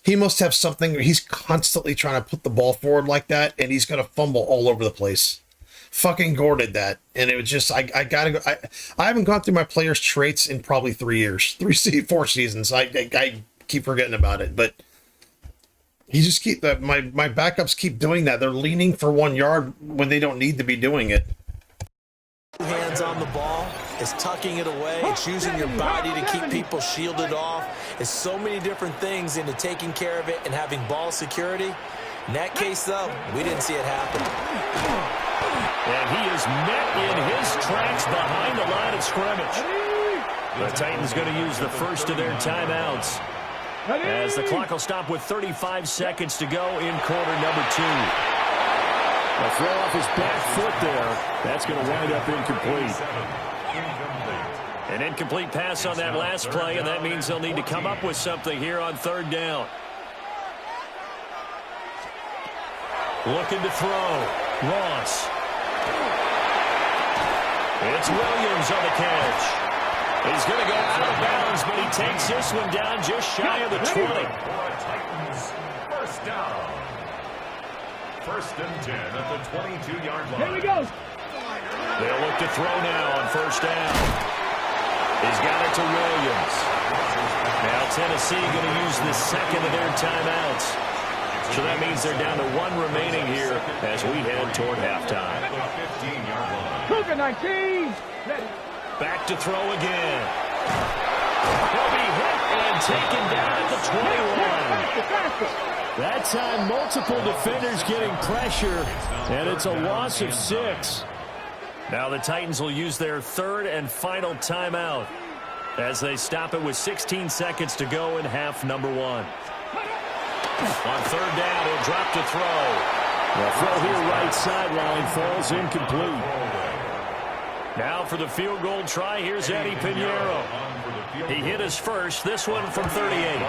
he must have something. He's constantly trying to put the ball forward like that, and he's going to fumble all over the place. Fucking Gore did that, and it was just I gotta go. I haven't gone through my players' traits in probably 4 seasons. I keep forgetting about it, but he just my backups keep doing that. They're leaning for 1 yard when they don't need to be doing it. Hands on the ball. It's tucking it away. It's using your body to keep people shielded off. It's so many different things into taking care of it and having ball security. In that case, though, we didn't see it happen. And he is met in his tracks behind the line of scrimmage. The Titans going to use the first of their timeouts, as the clock will stop with 35 seconds to go in quarter number 2. A throw off his back foot there. That's going to wind up incomplete. An incomplete pass on that last play, and that means they'll need to come up with something here on third down. Looking to throw. Ross. It's Williams on the catch. He's going to go out of bounds, but he takes this one down just shy of the 20. Titans, first down. First and 10 at the 22-yard line. Here we go. They'll look to throw now on first down. He's got it to Williams. Now Tennessee going to use the second of their timeouts. So that means they're down to 1 remaining here as we head toward halftime. Cougar 19. Back to throw again. He'll be hit and taken down at the 21. That time, multiple defenders getting pressure, and it's a loss of 6. Now the Titans will use their third and final timeout as they stop it with 16 seconds to go in half number 1. On third down, he'll drop to throw. The throw here right sideline falls incomplete. Now for the field goal try, here's Eddie Pinheiro. He hit his first, this one from 38.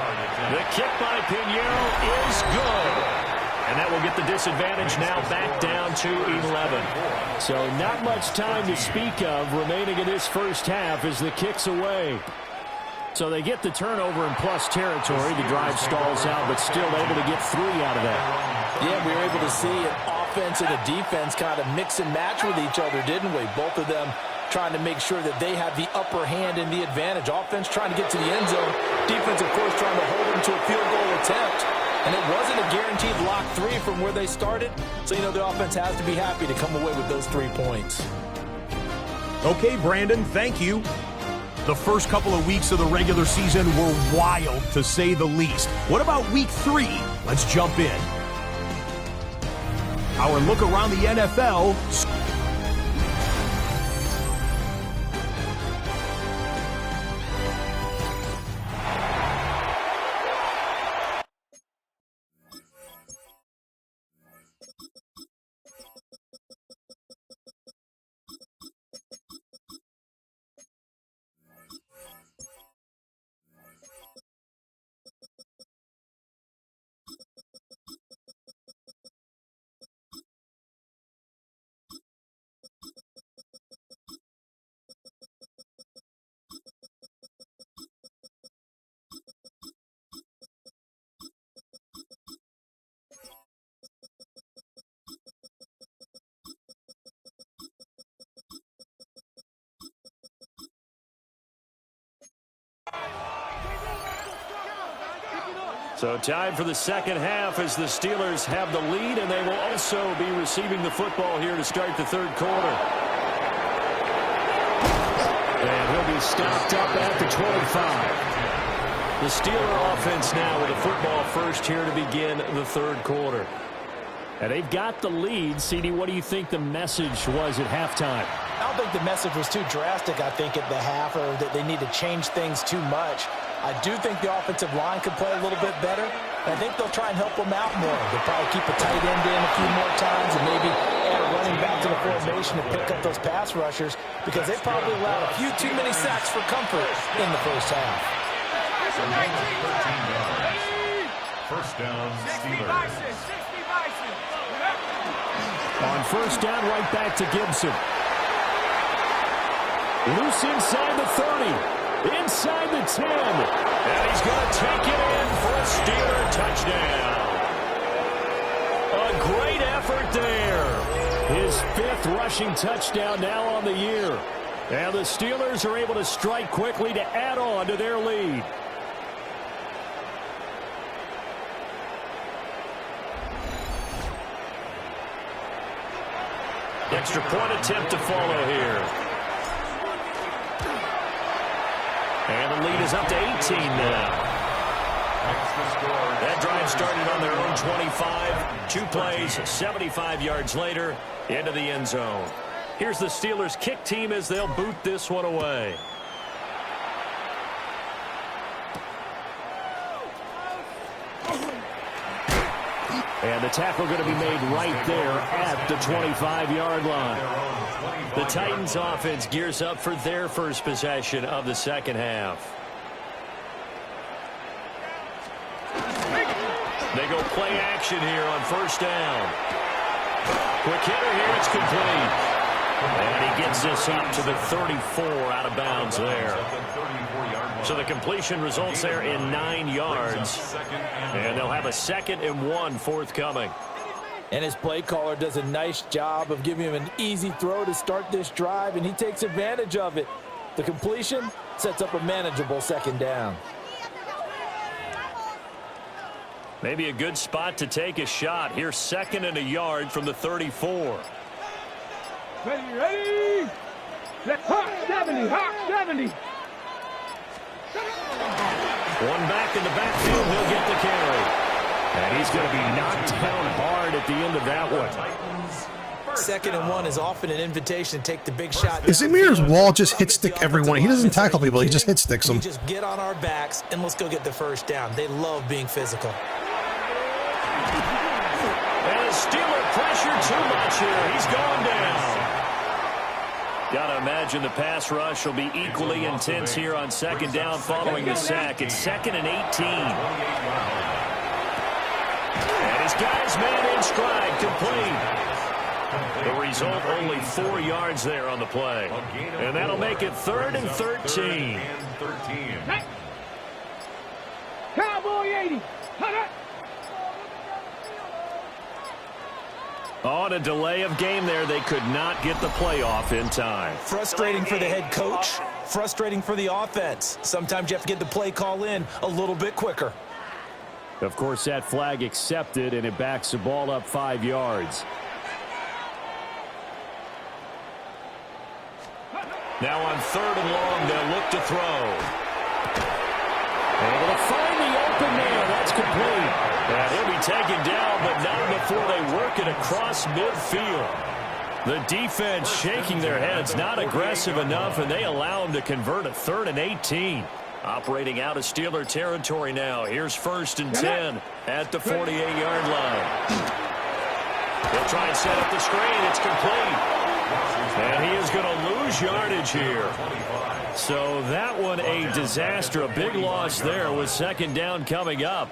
The kick by Pinheiro is good. And that will get the disadvantage now back down to 11. So not much time to speak of remaining in this first half as the kick's away. So they get the turnover in plus territory. The drive stalls out, but still able to get 3 out of that. Yeah, we were able to see an offense and a defense kind of mix and match with each other, didn't we? Both of them trying to make sure that they have the upper hand and the advantage. Offense trying to get to the end zone. Defense, of course, trying to hold them to a field goal attempt. And it wasn't a guaranteed lock 3 from where they started. So, you know, the offense has to be happy to come away with those 3 points. Okay, Brandon, thank you. The first couple of weeks of the regular season were wild, to say the least. What about week 3? Let's jump in. Our look around the NFL. So time for the second half as the Steelers have the lead, and they will also be receiving the football here to start the third quarter. And he'll be stopped up at the 25. The Steeler offense now with the football first here to begin the third quarter. And they've got the lead. CD, what do you think the message was at halftime? I don't think the message was too drastic, I think, at the half, or that they need to change things too much. I do think the offensive line could play a little bit better. And I think they'll try and help them out more. They'll probably keep a tight end in a few more times and maybe add a running back to the formation to pick up those pass rushers, because they probably allowed a few too many sacks for comfort in the first half. First down, Steelers. On first down, right back to Gibson. Loose inside the 30, inside the 10. And he's going to take it in for a Steeler touchdown. A great effort there. His 5th rushing touchdown now on the year. And the Steelers are able to strike quickly to add on to their lead. Extra point attempt to follow here. And the lead is up to 18 now. That drive started on their own 25. 2 plays, 75 yards later, into the end zone. Here's the Steelers kick team as they'll boot this one away. And the tackle going to be made right there at the 25-yard line. The Titans offense gears up for their first possession of the second half. They go play action here on first down. Quick hitter here, it's complete. And he gets this up to the 34 out of bounds there. So the completion results there in 9 yards. And they'll have a 2nd and 1 forthcoming. And his play caller does a nice job of giving him an easy throw to start this drive, and he takes advantage of it. The completion sets up a manageable 2nd down. Maybe a good spot to take a shot. Here's 2nd and a yard from the 34. Ready. Let's Hawk 70, Hawk 70. One back in the backfield, he'll get the carry. And he's going to be knocked down hard at the end of that one. 2nd and 1 is often an invitation to take the big shot. Zamir's Wall just hit stick everyone. He doesn't tackle people. He just hit sticks them. We just get on our backs and let's go get the first down. They love being physical. And Steeler pressure too much here. He's going down. Got to imagine the pass rush will be equally intense here on 2nd down following the sack. It's 2nd and 18. And his guy's man in stride, complete. The result, only 4 yards there on the play. And that'll make it 3rd and 13. Cowboy 80. On a delay of game there, they could not get the playoff in time. Frustrating for the head coach, frustrating for the offense. Sometimes you have to get the play call in a little bit quicker. Of course, that flag accepted, and it backs the ball up 5 yards. Now on 3rd and long, they'll look to throw. Able to find the open man. That's complete. And he'll be taken down, but not before they work it across midfield. The defense shaking their heads, not aggressive enough, and they allow him to convert a 3rd and 18. Operating out of Steeler territory now. Here's 1st and 10 at the 48-yard line. He'll try and set up the screen. It's complete. And he is going to lose yardage here. So that one a disaster. A big loss there with 2nd down coming up.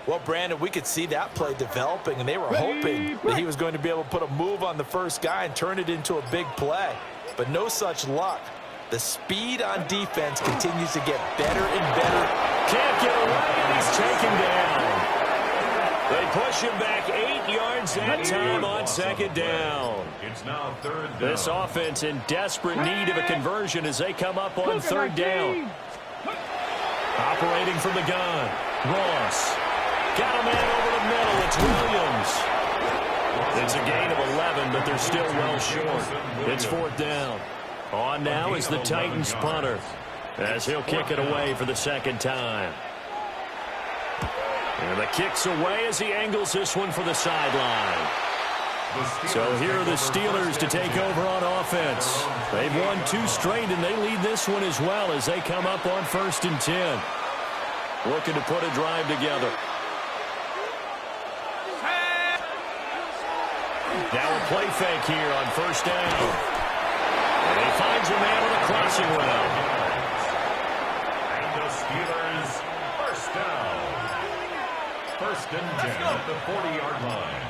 Well, Brandon, we could see that play developing, and they were hoping that he was going to be able to put a move on the first guy and turn it into a big play. But no such luck. The speed on defense continues to get better and better. Can't get away, and he's taken down. They push him back 8 yards that time on 2nd down. It's now 3rd down. This offense in desperate need of a conversion as they come up on 3rd down. Operating from the gun, Ross. Got a man over the middle. It's Williams. It's a gain of 11, but they're still well short. It's 4th down. On now is the Titans punter, as he'll kick it away for the 2nd time. And the kick's away as he angles this one for the sideline. So here are the Steelers to take over on offense. They've won 2 straight, and they lead this one as well as they come up on 1st and 10. Looking to put a drive together. Now a play fake here on 1st down. And he finds a man on the crossing route. And the Steelers, 1st down. 1st and 10 at the 40-yard line.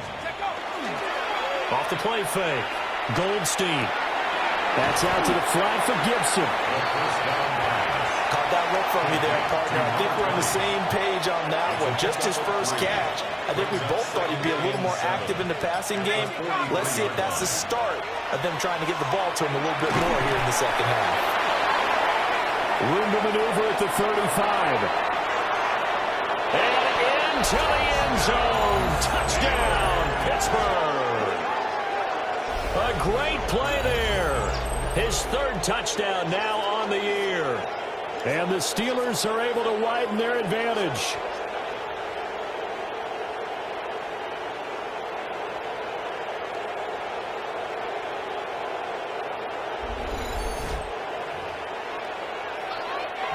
Off the play fake. Goldstein. That's out to the flat for Gibson. Caught that look from me there, partner. I think we're on the same page on that one. Just his first catch. I think we both thought he'd be a little more active in the passing game. Let's see if that's the start of them trying to get the ball to him a little bit more here in the second half. Room to maneuver at the 35. And into the end zone. Touchdown, Pittsburgh. A great play there. His 3rd touchdown now on the year. And the Steelers are able to widen their advantage.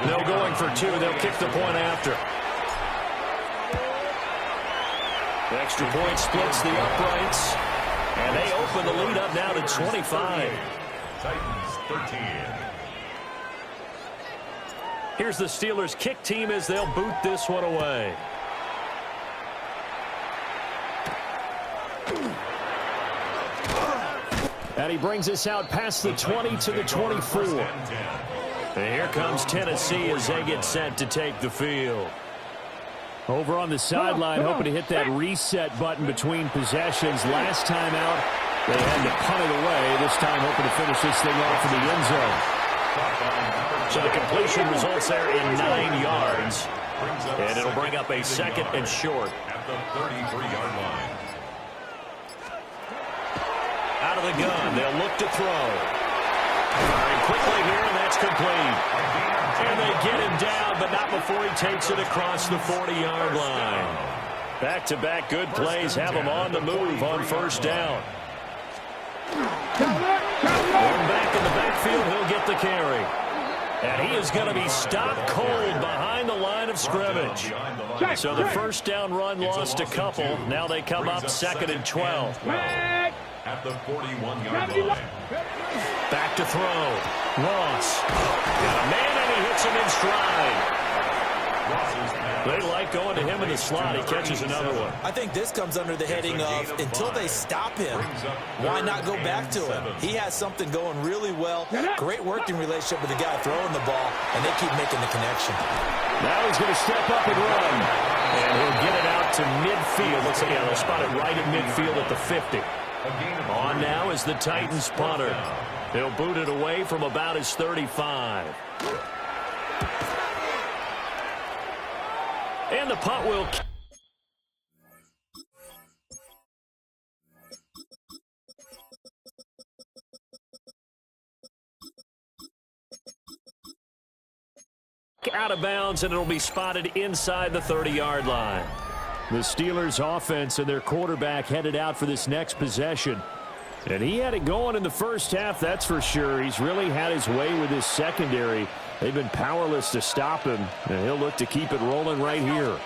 They're going for 2. They'll kick the point after. The extra point splits the uprights. And they open the lead up now to 25. Titans 13. Here's the Steelers kick team as they'll boot this one away. And he brings us out past the 20 to the 24. And here comes Tennessee as they get set to take the field. Over on the sideline, hoping to hit that reset button between possessions. Last time out, they had to punt it away. This time, hoping to finish this thing off in the end zone. So the completion results there in 9 yards. And it'll bring up a 2nd and short. At the 33-yard line. Out of the gun, they'll look to throw. Firing quickly here, and that's complete. And they get him down, but not before he takes it across the 40-yard line. Back-to-back good plays have him on the move on 1st down. One back in the backfield, he'll get the carry. And he is going to be stopped cold behind the line of scrimmage. So the 1st down run lost a couple. Now they come up 2nd and 12. At the 41-yard line. Back to throw. Ross. Got a man, and he hits him in stride. They like going to him in the slot. He catches another one. I think this comes under the heading of until they stop him, why not go back to him? He has something going really well. Great working relationship with the guy throwing the ball, and they keep making the connection. Now he's going to step up and run. And he'll get it out to midfield. Looks like they'll spot it right in midfield at the 50. On now is the Titans punter. He'll boot it away from about his 35. And the punt will... out of bounds, and it'll be spotted inside the 30-yard line. The Steelers' offense and their quarterback headed out for this next possession. And he had it going in the first half, that's for sure. He's really had his way with his secondary. They've been powerless to stop him, and he'll look to keep it rolling right here.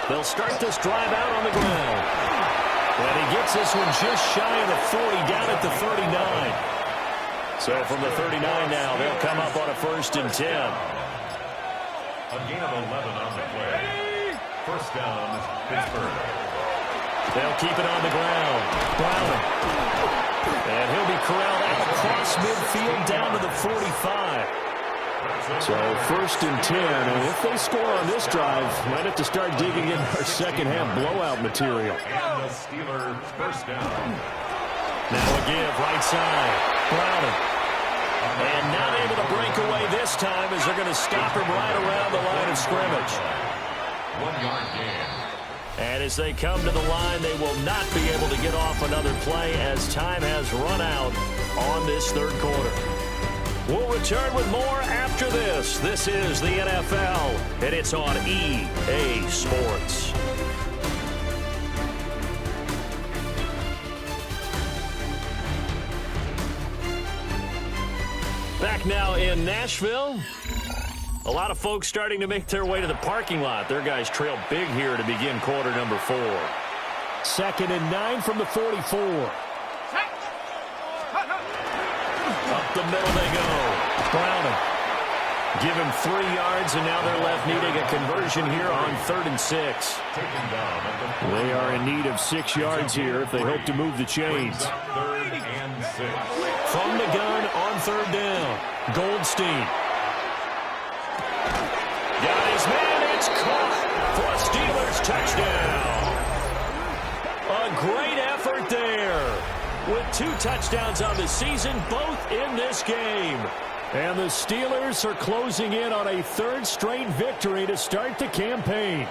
They'll start this drive out on the ground. And he gets this one just shy of the 40, down at the 39. So from the 39 now, they'll come up on a 1st and 10. A gain of 11 on the play. 1st down, Pittsburgh. They'll keep it on the ground. Brown. And he'll be corralled out across midfield down to the 45. So 1st and 10. And if they score on this drive, might have to start digging in our second half blowout material. And the Steelers' 1st down. Now a give right side. Brown. And not able to break away this time as they're going to stop him right around the line of scrimmage. 1-yard gain. And as they come to the line, they will not be able to get off another play as time has run out on this 3rd quarter. We'll return with more after this. This is the NFL, and it's on EA Sports. Back now in Nashville. A lot of folks starting to make their way to the parking lot. Their guys trail big here to begin quarter number 4. 2nd and 9 from the 44. Up the middle they go. Browning. Give him 3 yards, and now they're left needing a conversion here on 3rd and 6. They are in need of 6 yards here if they hope to move the chains. 3rd and 6. From the gun on 3rd down. Goldstein. Got his man. It's caught for a Steelers touchdown. A great effort there. With 2 touchdowns on the season, both in this game. And the Steelers are closing in on a 3rd straight victory to start the campaign.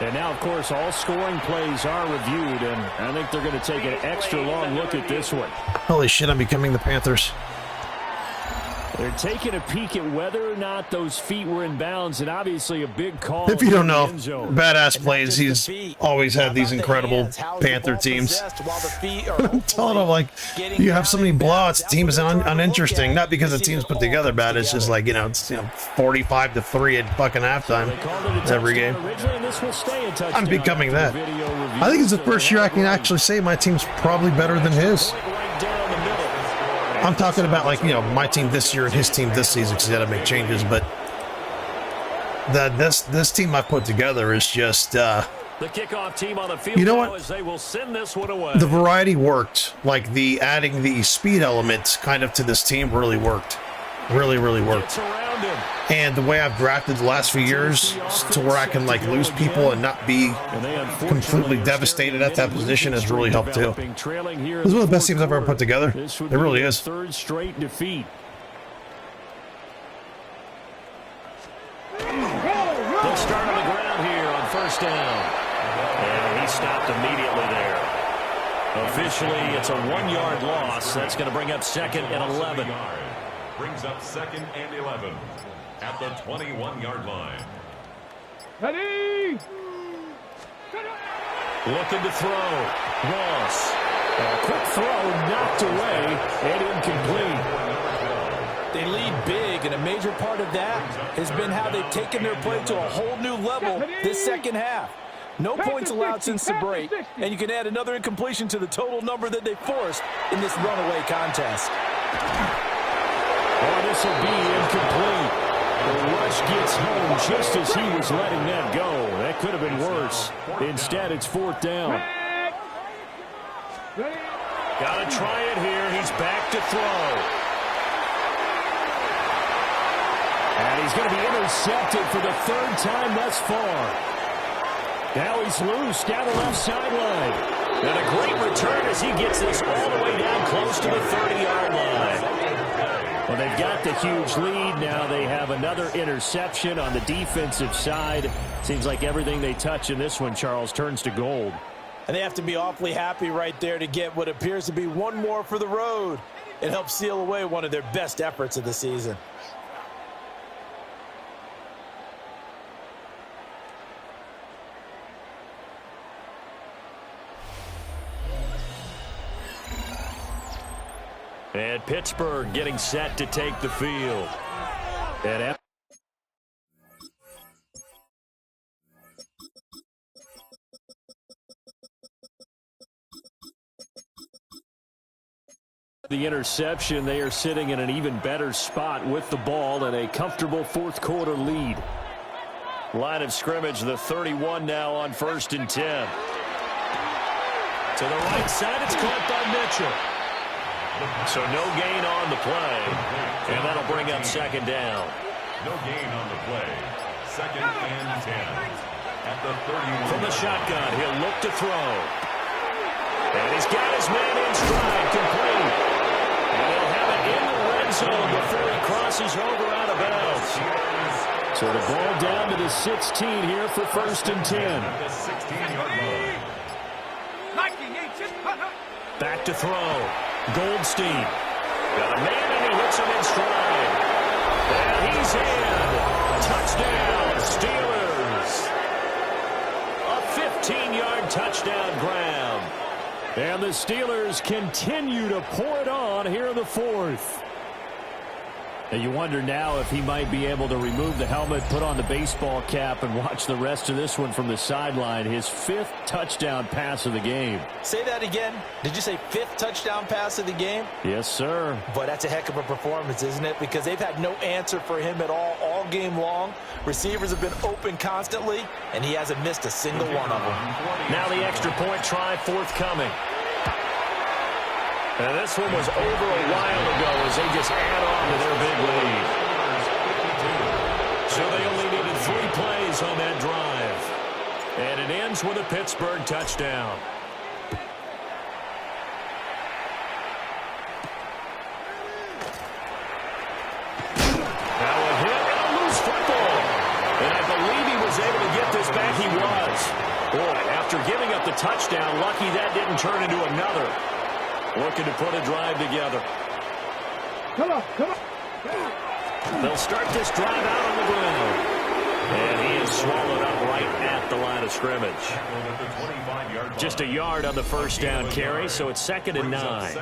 And now, of course, all scoring plays are reviewed, and I think they're going to take an extra long look at this one. Holy shit, I'm becoming the Panthers. They're taking a peek at whether or not those feet were in bounds, and obviously a big call. If you don't know, in the end zone. badass plays. He's always had these incredible Panther teams. I'm telling him, like, you have so many blowouts, the team is uninteresting. Not because the team's put together bad, it's just like, it's 45-3 at fucking halftime every game. I'm becoming that. I think it's the first year I can actually say my team's probably better than his. I'm talking about, like, my team this year and his team this season, because he had to make changes, but this team I put together is just the kickoff team on the field. You know what? As they will send this one away. The variety worked. Like, the adding the speed elements kind of to this team really worked. Really worked. And the way I've drafted the last few years to where I can, like, lose people and not be completely devastated at that position has really helped too. This is one of the best teams I've ever put together. It really is. 3rd straight defeat. They'll start on the ground here on 1st down. And he stopped immediately there. Officially, it's a 1-yard loss. That's going to bring up 2nd and 11. Brings up 2nd and 11 at the 21-yard line. Ready? Looking to throw. Ross. A quick throw knocked away and incomplete. They lead big, and a major part of that has been how they've taken their play to a whole new level this second half. No points allowed since the break, and you can add another incompletion to the total number that they forced in this runaway contest. Oh, this will be incomplete. The rush gets home just as he was letting that go. That could have been worse. Instead, it's 4th down. Got to try it here. He's back to throw. And he's going to be intercepted for the 3rd time thus far. Now he's loose down the left sideline. And a great return as he gets this all the way down close to the 30-yard line. Well, they've got the huge lead. Now they have another interception on the defensive side. Seems like everything they touch in this one, Charles, turns to gold. And they have to be awfully happy right there to get what appears to be one more for the road. It helps seal away one of their best efforts of the season. And Pittsburgh getting set to take the field. And the interception, they are sitting in an even better spot with the ball and a comfortable 4th quarter lead. Line of scrimmage, the 31 now on 1st and 10. To the right side, it's caught by Mitchell. So no gain on the play, and that'll bring up 2nd down. No gain on the play. 2nd and 10 at the 31. From the shotgun, he'll look to throw. And he's got his man in stride, complete. And he'll have it in the red zone before he crosses over out of bounds. So the ball down to the 16 here for 1st and 10. At the 16-yard line. Back to throw. Goldstein. Got a man and he hits him in stride. And the Steelers continue to pour it on here in the fourth. And you wonder now if he might be able to remove the helmet, put on the baseball cap, and watch the rest of this one from the sideline. His 5th touchdown pass of the game. Say that again. Did you say 5th touchdown pass of the game? Yes, sir. But that's a heck of a performance, isn't it? Because they've had no answer for him at all game long. Receivers have been open constantly, and he hasn't missed a single one of them. Now the extra point try forthcoming. And this one was over a while ago as they just add on to their big lead. So they only needed 3 plays on that drive. And it ends with a Pittsburgh touchdown. Now a hit and a loose football. And I believe he was able to get this back. He was. Boy, after giving up the touchdown, lucky that didn't turn into another. Looking to put a drive together. Come on. They'll start this drive out on the ground. And he is swallowed up right at the line of scrimmage. Just a yard on the first down carry, so it's 2nd and 9.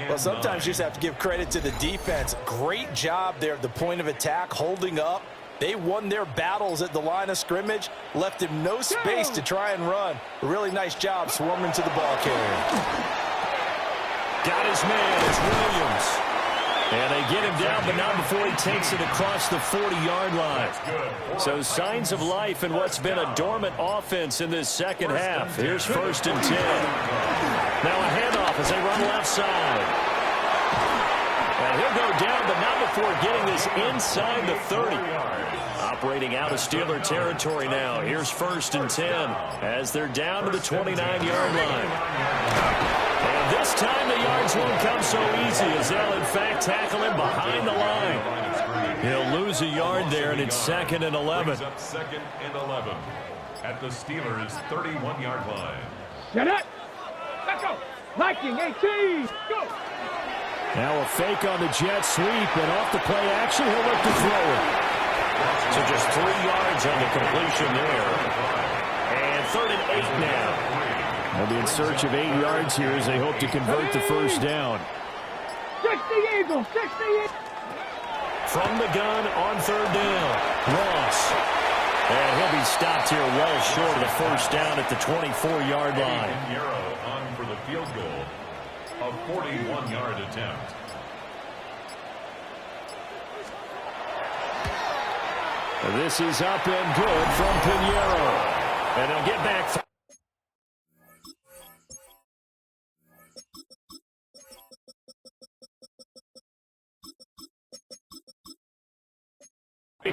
Well, sometimes you just have to give credit to the defense. Great job there at the point of attack, holding up. They won their battles at the line of scrimmage, left him no space to try and run. A really nice job swarming to the ball carrier. Got his man, it's Williams. And they get him down, but not before he takes it across the 40-yard line. So signs of life in what's been a dormant offense in this second half. Here's 1st and 10. Now a handoff as they run left side. And he'll go down, but not before getting this inside the 30. Operating out of Steeler territory now. Here's 1st and 10 as they're down to the 29-yard line. And this time the yards won't come so easy as they'll, in fact, tackle him behind the line. He'll lose a yard there, and it's 2nd and 11. 2nd and 11 at the Steelers' 31-yard line. Get it. Let's go. Viking 18. Go. Now a fake on the jet sweep, and off the play action, he'll look to throw it. So just 3 yards on the completion there. And 3rd and 8 now. They'll be in search of 8 yards here as they hope to convert the first down. 60 Eagles, 60 From the gun on 3rd down, Ross. And he'll be stopped here well short of the first down at the 24-yard line. Yarrow on for the field goal, a 41-yard attempt. This is up and good from Pinheiro. And they'll get back.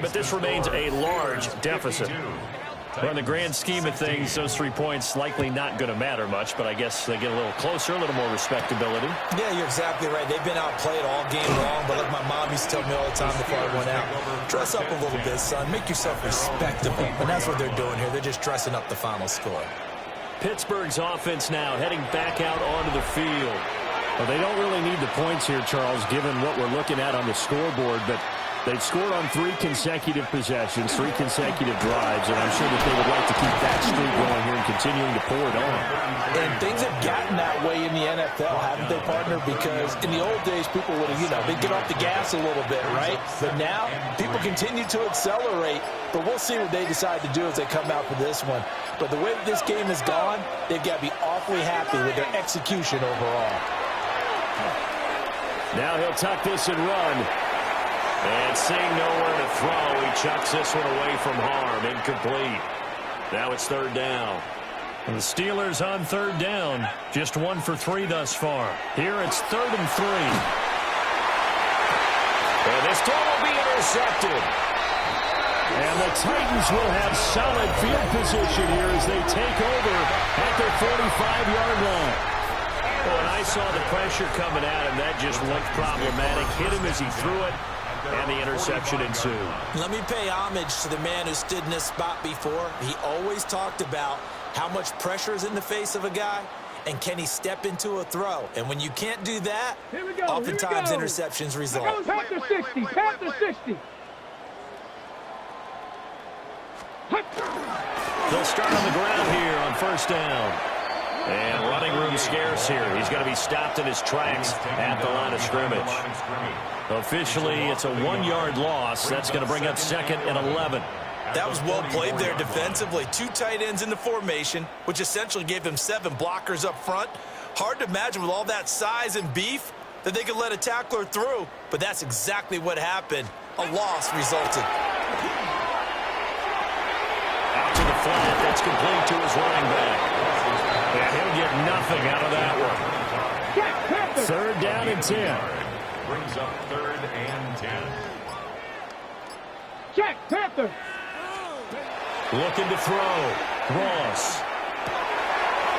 But this remains a large deficit. Well, in the grand scheme of things, those 3 points likely not going to matter much, but I guess they get a little closer, a little more respectability. Yeah, you're exactly right. They've been outplayed all game long, but like my mom used to tell me all the time before I went out, dress up a little bit, son. Make yourself respectable. And that's what they're doing here. They're just dressing up the final score. Pittsburgh's offense now heading back out onto the field. Well, they don't really need the points here, Charles, given what we're looking at on the scoreboard, but they've scored on 3 consecutive possessions, 3 consecutive drives, and I'm sure that they would like to keep that streak going here and continuing to pour it on. And things have gotten that way in the NFL, haven't they, partner? Because in the old days, people would have, they'd get off the gas a little bit, right? But now, people continue to accelerate, but we'll see what they decide to do as they come out for this one. But the way that this game has gone, they've got to be awfully happy with their execution overall. Now he'll tuck this and run. And seeing nowhere to throw, he chucks this one away from harm. Incomplete. Now it's 3rd down. And the Steelers on 3rd down. Just 1 for 3 thus far. Here it's 3rd and 3. And this time will be intercepted. And the Titans will have solid field position here as they take over at their 45-yard line. When I saw the pressure coming at him, that just looked problematic. Hit him as he threw it. And the interception ensued. Let me pay homage to the man who stood in this spot before. He always talked about how much pressure is in the face of a guy, and can he step into a throw. And when you can't do that, oftentimes interceptions result. Pass the 60, pass the 60. They'll start on the ground here on 1st down. And running room scarce here. He's going to be stopped in his tracks at the line of scrimmage. Officially, it's a 1-yard loss. That's going to bring up 2nd and 11. That was well played there defensively. 2 tight ends in the formation, which essentially gave them 7 blockers up front. Hard to imagine with all that size and beef that they could let a tackler through, but that's exactly what happened. A loss resulted. Out to the flat. That's complete to his running back. And he'll get nothing out of that one. 3rd down and 10. Brings up 3rd and 10. Check, Panther. Looking to throw. Ross.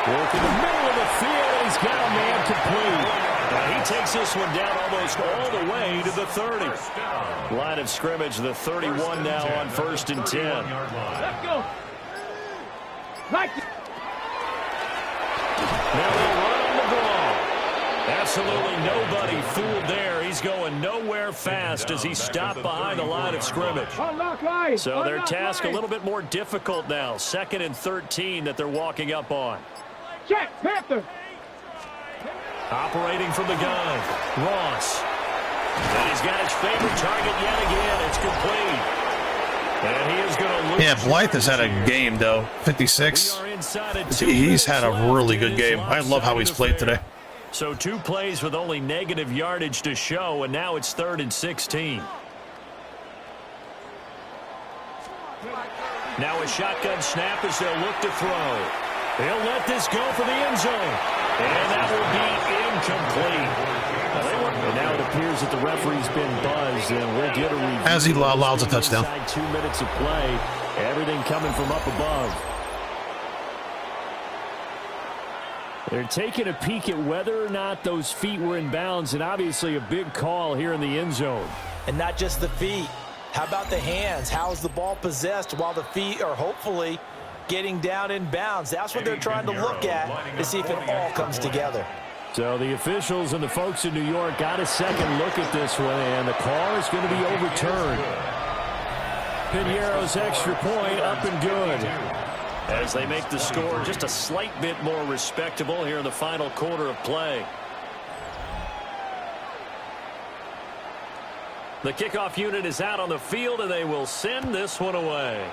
Working the middle of the field, and he's got a man complete. Now he takes this one down almost all the way to the 30. Line of scrimmage, the 31 now on 1st and 10. Let's go. Like it. Now they'll run on the ball. Absolutely nobody fooled there. He's going nowhere fast as he's stopped behind the line of scrimmage. So their task a little bit more difficult now. 2nd and 13 that they're walking up on. Check, Panther. Operating from the gun, Ross. And he's got his favorite target yet again. It's complete. And he is going to lose. Yeah, Blythe has had a game, though. 56. He's had a really good game. I love how he's played today. So 2 plays with only negative yardage to show, and now it's 3rd and 16. Now a shotgun snap as they'll look to throw. They'll let this go for the end zone. And that will be incomplete. And now it appears that the referee's been buzzed, and we'll get a review. As he allows a touchdown. 2 minutes of play. Everything coming from up above. They're taking a peek at whether or not those feet were in bounds, and obviously a big call here in the end zone. And not just the feet. How about the hands? How is the ball possessed while the feet are hopefully getting down in bounds? That's what they're trying to look at to see if it all comes together. So the officials and the folks in New York got a second look at this one, and the call is going to be overturned. Piniero's extra point up and good, as they make the score just a slight bit more respectable here in the final quarter of play. The kickoff unit is out on the field, and they will send this one away.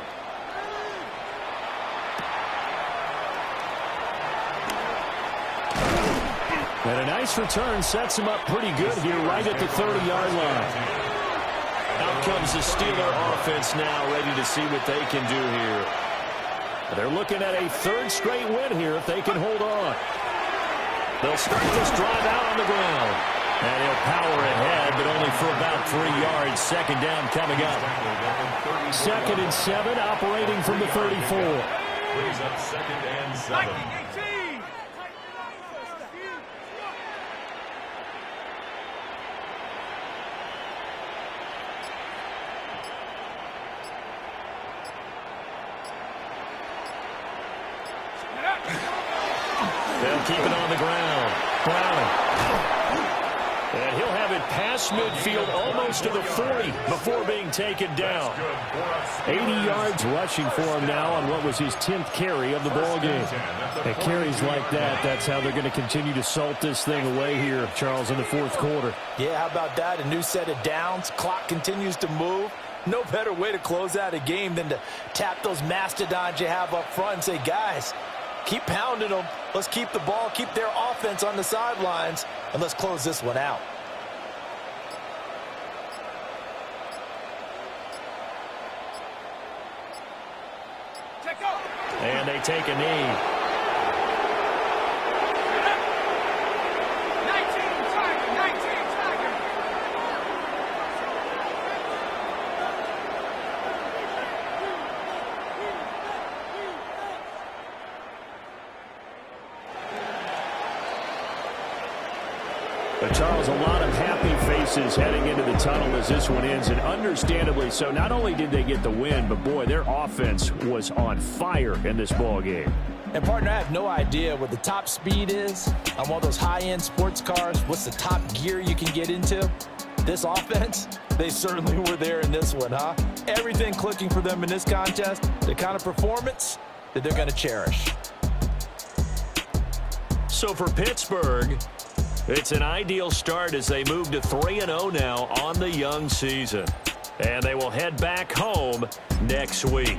And a nice return sets him up pretty good here right at the 30-yard line. Out comes the Steeler offense now, ready to see what they can do here. They're looking at a 3rd straight win here if they can hold on. They'll start this drive out on the ground. And he'll power ahead, but only for about 3 yards. 2nd down coming up. 2nd and 7, operating from the 34. Brings up 2nd and 7. They'll keep it on the ground. Brown. And he'll have it past midfield almost to the 40 before being taken down. 80 yards rushing for him now on what was his 10th carry of the ballgame. And carries like that, that's how they're going to continue to salt this thing away here, Charles, in the 4th quarter. Yeah, how about that? A new set of downs. Clock continues to move. No better way to close out a game than to tap those mastodons you have up front and say, guys, keep pounding them. Let's keep the ball, keep their offense on the sidelines, and let's close this one out. And they take a knee. But Charles, a lot of happy faces heading into the tunnel as this one ends, and understandably so. Not only did they get the win, but boy, their offense was on fire in this ball game. And partner, I have no idea what the top speed is on one of those high-end sports cars. What's the top gear you can get into? This offense, they certainly were there in this one, huh? Everything clicking for them in this contest, the kind of performance that they're going to cherish. So for Pittsburgh, it's an ideal start as they move to 3-0 now on the young season. And they will head back home next week.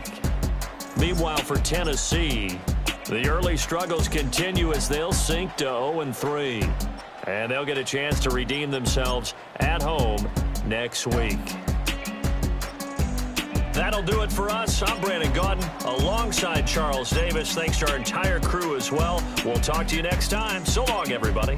Meanwhile, for Tennessee, the early struggles continue as they'll sink to 0-3. And they'll get a chance to redeem themselves at home next week. That'll do it for us. I'm Brandon Gaudin alongside Charles Davis. Thanks to our entire crew as well. We'll talk to you next time. So long, everybody.